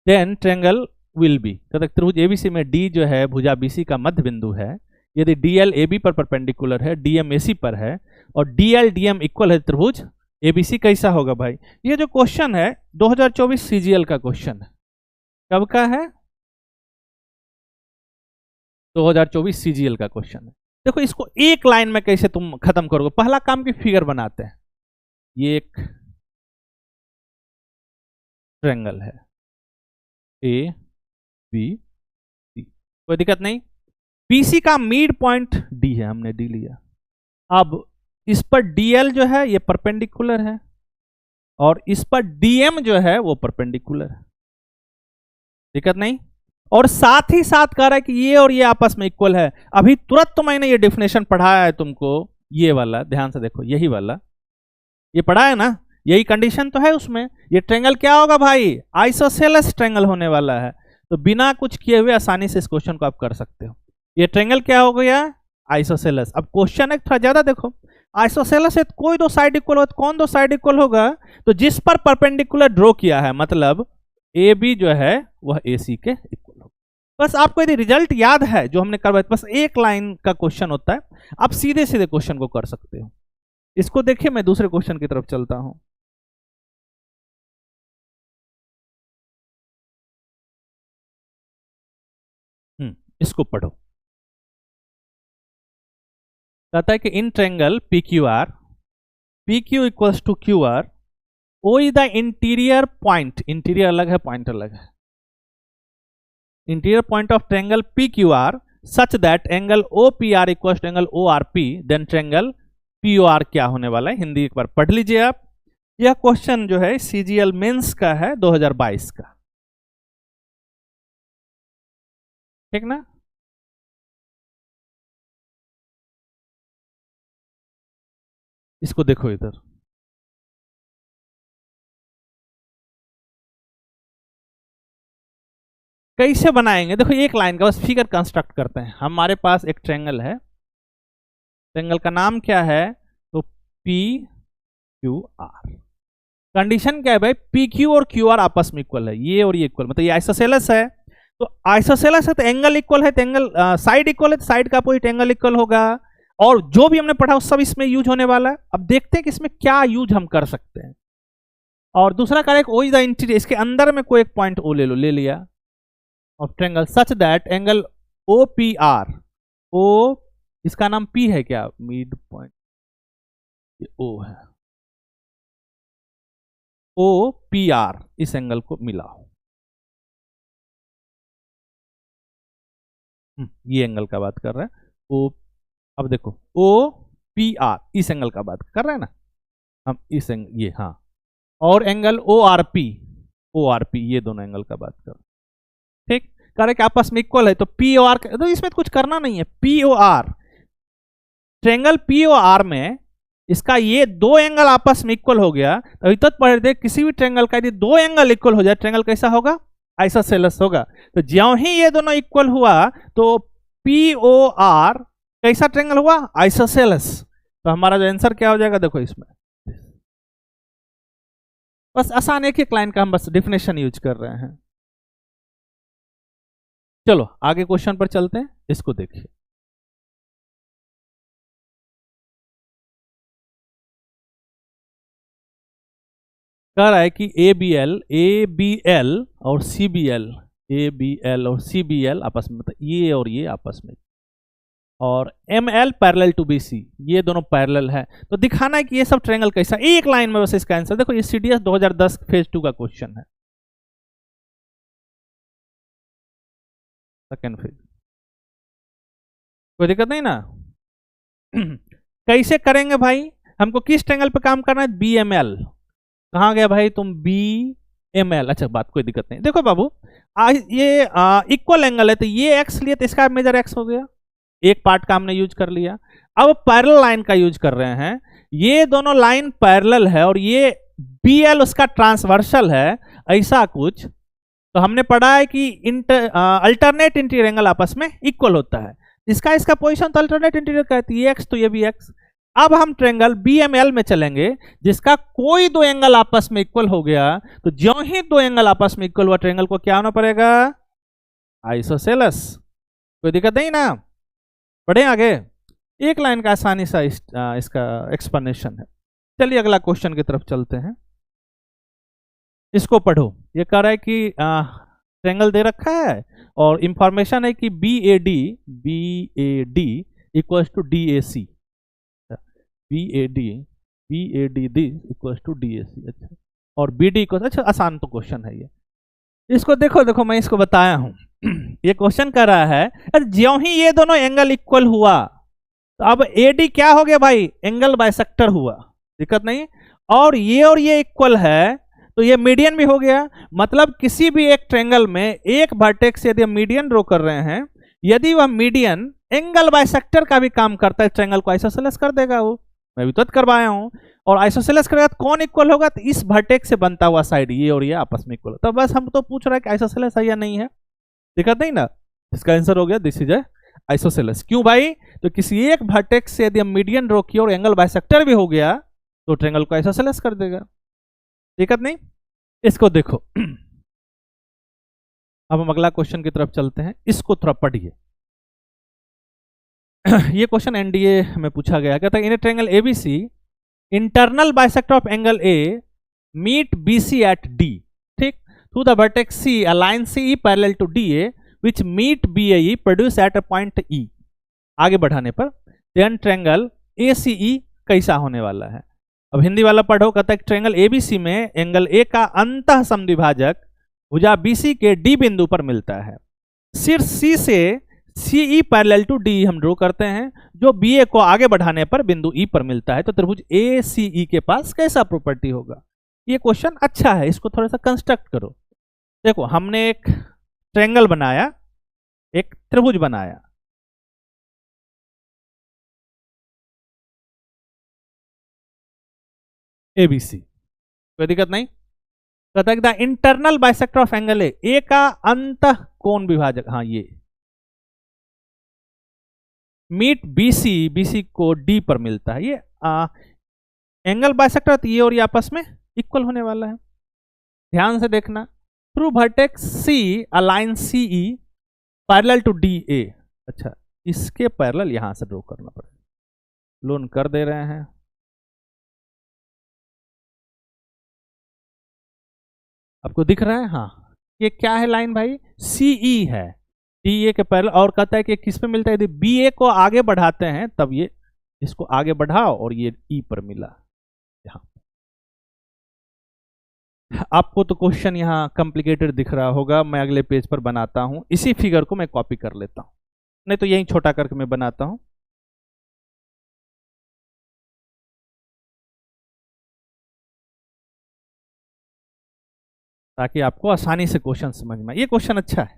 then triangle will be. कहते त्रिभुज एबीसी में डी जो है भुजा बीसी का मध्य बिंदु है, यदि डीएल एबी पर परपेंडिकुलर है, डीएम एसी पर है और डीएल डीएम इक्वल है, त्रिभुज एबीसी कैसा होगा? भाई ये जो क्वेश्चन है 2024 सीजीएल का क्वेश्चन है। कब का है? 2024 सीजीएल का क्वेश्चन है। देखो इसको एक लाइन में कैसे तुम खत्म करोगे। पहला काम की फिगर बनाते हैं। ये एक ट्रायंगल है ए बी सी, कोई दिक्कत नहीं। बीसी का मिड पॉइंट डी है, हमने डी लिया। अब इस पर डीएल जो है ये परपेंडिकुलर है और इस पर डीएम जो है वो परपेंडिकुलर है, दिक्कत नहीं। और साथ ही साथ कह रहा है कि ये और ये आपस में इक्वल है। अभी तुरंत तो मैंने ये डेफिनेशन पढ़ाया है तुमको, ये वाला ध्यान से देखो, यही वाला ये पढ़ा है ना, यही कंडीशन तो है उसमें। ये ट्रायंगल क्या होगा भाई? आइसोसेलेस ट्रायंगल होने वाला है। तो बिना कुछ किए हुए आसानी से इस क्वेश्चन को आप कर सकते हो। ये ट्रायंगल क्या हो गया? आइसोसेलेस। अब क्वेश्चन है थोड़ा ज्यादा देखो, आइसोसेलेस है तो कोई दो साइड इक्वल हो, तो कौन दो साइड इक्वल होगा? तो जिस पर परपेंडिकुलर ड्रॉ किया है, मतलब ए बी जो है वह ए सी के इक्वल होगा। बस आपको यदि रिजल्ट याद है जो हमने करवाया, बस एक लाइन का क्वेश्चन होता है, आप सीधे सीधे क्वेश्चन को कर सकते हो। इसको देखिए, मैं दूसरे क्वेश्चन की तरफ चलता हूं। इसको पढ़ो। कहता है कि in triangle P Q R, P Q equals to Q R, O is the interior point, interior अलग है पॉइंट अलग है, interior point of triangle P Q R such that angle O P R equals to angle O R P, then triangle P O R क्या होने वाला है? हिंदी एक बार पढ़ लीजिए आप। यह क्वेश्चन जो है सीजीएल मेंस का है 2022 का, ठीक ना। इसको देखो इधर, कैसे बनाएंगे? देखो एक लाइन का बस फिगर कंस्ट्रक्ट करते हैं। हमारे पास एक ट्रायंगल है, ट्रायंगल का नाम क्या है? तो पी क्यू आर। कंडीशन क्या है भाई? पी क्यू और क्यू आर आपस में इक्वल है, ये और ये इक्वल, मतलब ये आइसोसेलेस है। तो आइसोसेलेस है तो एंगल इक्वल है, तो एंगल साइड इक्वल है तो साइड का अपोजिट एंगल इक्वल होगा। और जो भी हमने पढ़ा वो सब इसमें यूज होने वाला है। अब देखते हैं कि इसमें क्या यूज हम कर सकते हैं। और दूसरा correct O is the interior, इसके अंदर में कोई एक पॉइंट ओ ले लो, ले लिया, of triangle such that angle O P R, O इसका नाम पी है क्या? मिड पॉइंट, ये ओ है, ओ पी आर इस एंगल को मिला हो। ये एंगल का बात कर रहा है, ओ अब देखो ओ पी आर, इस एंगल का बात कर रहे हैं ना हम, इस एंगल ये, हाँ, और एंगल ओ आर पी, ये दोनों एंगल का बात कर, ठीक, कह रहे कि आपस में इक्वल है, तो पी ओ आर, तो इसमें तो कुछ करना नहीं है, P O R, triangle P O R में इसका ये दो एंगल आपस में इक्वल हो गया, तो अभी तक पढ़े थे किसी भी ट्रेंगल का यदि दो एंगल इक्वल हो जाए ट्रेंगल कैसा होगा, आइसोसेलेस होगा। तो ज्यों ही ये दोनों इक्वल हुआ तो पी ओ आर कैसा ट्रेंगल हुआ, आइसोसेलेस। तो हमारा जो आंसर क्या हो जाएगा देखो इसमें, बस आसान एक एक लाइन का हम बस डिफिनेशन यूज कर रहे हैं। चलो आगे क्वेश्चन पर चलते हैं, इसको देखिए। कह रहा है कि ए बी एल और C B L, A B L और सी बी एल आपस में, मतलब ये और ये आपस में, और M L parallel to B C, ये दोनों पैरेलल है। तो दिखाना है कि ये सब ट्रायंगल कैसा, एक लाइन में बस इसका आंसर देखो, ये सीडीएस 2010 फेज 2 का क्वेश्चन है, सेकंड फेज, कोई दिक्कत नहीं ना। कैसे करेंगे भाई, हमको किस ट्रायंगल पे काम करना है, बी एम एल, कहाँ गया भाई तुम, बी एम एल, अच्छा बात कोई दिक्कत नहीं। देखो बाबू ये इक्वल एंगल है, तो ये एक्स लिए तो इसका मेजर एक्स हो गया, एक पार्ट का हमने यूज कर लिया। अब पैरेलल लाइन का यूज कर रहे हैं, ये दोनों लाइन पैरेलल है और ये बी एल उसका ट्रांसवर्सल है, ऐसा कुछ। तो हमने पढ़ा है कि अल्टरनेट इंटीरियर एंगल आपस में इक्वल होता है, इसका पोजीशन तो अल्टरनेट इंटीरियर का है, तो ये एक्स तो ये भी एक्स। अब हम ट्रायंगल बीएमएल में चलेंगे, जिसका कोई दो एंगल आपस में इक्वल हो गया, तो ज्यों ही दो एंगल आपस में इक्वल हुआ ट्रायंगल को क्या होना पड़ेगा, आइसोसेलेस। कोई दिक्कत नहीं ना, बढ़े आगे, एक लाइन का आसानी सा इसका एक्सप्लेनेशन है। चलिए अगला क्वेश्चन की तरफ चलते हैं, इसको पढ़ो। ये कह रहा है कि ट्रायंगल दे रखा है और इंफॉर्मेशन है कि B A D equals to D A C, B A D this equals to D A C, अच्छा, और बी डी इक्वल, अच्छा आसान तो क्वेश्चन है ये, इसको देखो मैं इसको बताया हूं। ये क्वेश्चन कर रहा है ज्यों ही ये दोनों एंगल इक्वल हुआ, तो अब ए डी क्या हो गया भाई, एंगल बाइसेक्टर हुआ, दिक्कत नहीं, और ये इक्वल है तो ये मीडियन भी हो गया। मतलब किसी भी एक ट्रायंगल में एक वर्टेक्स यदि हम मीडियन ड्रॉ कर रहे हैं, यदि वह मीडियन एंगल बाइसेक्टर का भी काम करता है, ट्रायंगल को आइसोसेलेस कर देगा वो, मैं भी तो करवाया हूं। और आइसोसेलेस करेगा तो कौन इक्वल होगा, तो इस वर्टेक्स से बनता हुआ साइड ये और ये आपस में इक्वल। तो बस हम तो पूछ रहे हैं कि आइसोसेलेस है या नहीं है, दिक्कत नहीं ना, इसका आंसर हो गया दिस इज आइसोसेलेस। क्यों भाई, तो किसी एक वर्टेक्स से यदि हम मीडियन ड्रॉ किया और एंगल बाइसेक्टर भी हो गया तो ट्रायंगल को आइसोसेलेस कर देगा, दिक्कत नहीं। इसको देखो, अब हम अगला क्वेश्चन की तरफ चलते हैं, इसको थोड़ा पढ़िए। ये क्वेश्चन एनडीए में पूछा गया, कहता है in a triangle ABC internal bisector of angle A meet BC at D, ठीक, through the vertex C a line C parallel to D A which meet BAE produce at a point E. आगे बढ़ाने पर then triangle ACE कैसा होने वाला है। अब हिंदी वाला पढ़ो, कहता है ट्रायंगल एबीसी में एंगल ए का अंतः समद्विभाजक भुजा बीसी के डी बिंदु पर मिलता है। शीर्ष सी से सीई पैरेलल टू डी हम ड्रॉ करते हैं, जो बीए को आगे बढ़ाने पर बिंदु ई पर मिलता है। तो त्रिभुज ए सी ई के पास कैसा प्रॉपर्टी होगा। ये क्वेश्चन अच्छा है, इसको थोड़ा सा कंस्ट्रक्ट करो। देखो हमने एक ट्रायंगल बनाया, एक त्रिभुज बनाया, एबीसी, कोई दिक्कत नहीं। कहता है the internal bisector of angle ए का अंतः कोण विभाजक, हाँ ये मीट बीसी, बीसी को डी पर मिलता है, ये एंगल बाइसेक्टर, तो ये और ये आपस में इक्वल होने वाला है। ध्यान से देखना, through vertex C a line C E parallel to D A, अच्छा इसके पैरेलल यहां से ड्रॉ करना पड़ेगा, लोन कर दे रहे हैं, आपको दिख रहा है, हाँ ये क्या है लाइन भाई, सीई है, डी ए के पैरेलल। और कहता है कि किस पे मिलता है, यदि बी ए को आगे बढ़ाते हैं तब ये इसको आगे बढ़ाओ और ये ई पर मिला। यहाँ आपको तो क्वेश्चन यहाँ कॉम्प्लिकेटेड दिख रहा होगा, मैं अगले पेज पर बनाता हूं, इसी फिगर को मैं कॉपी कर लेता हूं, नहीं तो यही छोटा करके मैं बनाता हूं। ताकि आपको आसानी से क्वेश्चन समझ में। ये क्वेश्चन अच्छा है।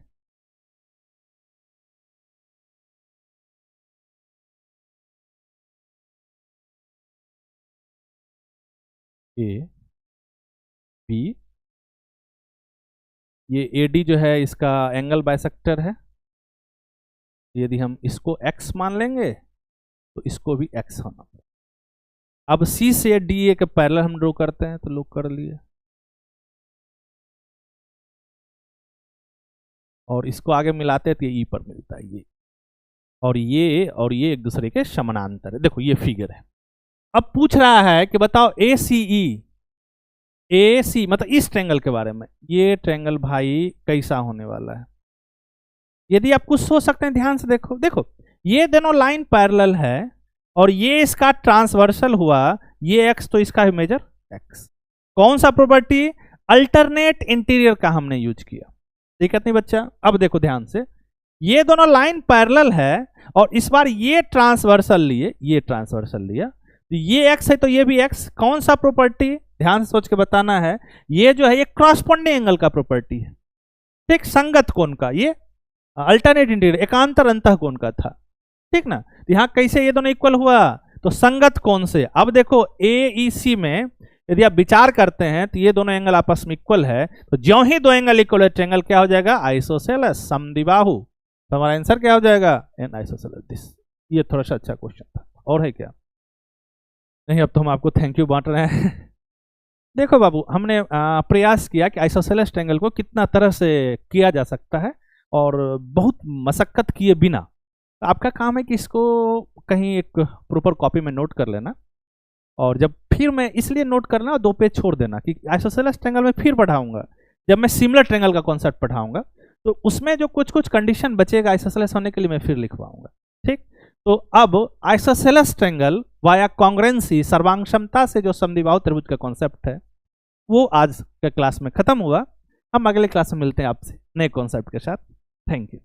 ए बी, ये AD जो है इसका एंगल बाइसेक्टर है। यदि हम इसको x मान लेंगे तो इसको भी x होना पड़ेगा। अब C से DA के पैरेलल हम ड्रॉ करते हैं, तो लोग कर लिए, और इसको आगे मिलाते हैं तो ये E पर मिलता है ये, और ये एक दूसरे के समानांतर है। देखो ये फिगर है। अब पूछ रहा है कि बताओ AC मतलब इस ट्रायंगल के बारे में। ये ट्रायंगल भाई कैसा होने वाला है? यदि आप कुछ सोच सकते हैं ध्यान से देखो। देखो ये दोनों लाइन पैरेलल है और ये इसका ट्रांसवर्सल हुआ, ये x तो इसका है मेजर x। कौन सा प्रॉपर्टी? अल्टरनेट इंटीरियर का हमने यूज किया। दिक्कत नहीं बच्चा? अब देखो ध्यान से, ये दोनों लाइन पैरेलल है और इस बार ये ट्रांसवर्सल लिए, ये ट्रांसवर्सल लिया, तो ये x है तो ये भी x। कौन सा प्रॉपर्टी? ध्यान से सोच के बताना है। ये जो है ये क्रॉसपोंडिंग एंगल का प्रॉपर्टी है, ठीक, संगत कोण का। ये अल्टरनेट इंटीरियर एकांतर अंतः कोण का था, ठीक ना। तो यहाँ कैसे ये दोनों इक्वल हुआ? तो संगत कोण से। अब देखो AEC में यदि आप विचार करते हैं तो ये दोनों एंगल आपस में इक्वल है, तो ज्यों ही दो एंगल इक्वल है ट्रायंगल क्या हो जाएगा? आइसोसेलेस, समद्विबाहु। तो हमारा आंसर क्या हो जाएगा? N isosceles this. ये थोड़ा सा अच्छा क्वेश्चन था। और है क्या? नहीं, अब तो हम आपको थैंक यू बांट रहे हैं। देखो बाबू, हमने प्रयास किया कि आइसोसेलेस ट्रायंगल को कितना तरह से किया जा सकता है और बहुत मशक्कत किए बिना। आपका काम है कि इसको कहीं एक प्रॉपर कॉपी में नोट कर लेना, और जब फिर मैं इसलिए नोट करना और 2 पेज छोड़ देना कि आइसोसेलेस ट्रायंगल में फिर पढ़ाऊंगा। जब मैं सिमिलर ट्रायंगल का कॉन्सेप्ट पढ़ाऊंगा तो उसमें जो कुछ कुछ कंडीशन बचेगा आइसोसेलेस होने के लिए मैं फिर लिखवाऊंगा, ठीक। तो अब आइसोसेलेस ट्रायंगल वाया कॉन्ग्रुएंसी, सर्वांगक्षमता से जो समद्विबाहु त्रिभुज का कॉन्सेप्ट है वो आज के क्लास में खत्म हुआ। हम अगले क्लास में मिलते हैं आपसे नए कॉन्सेप्ट के साथ। Thank you.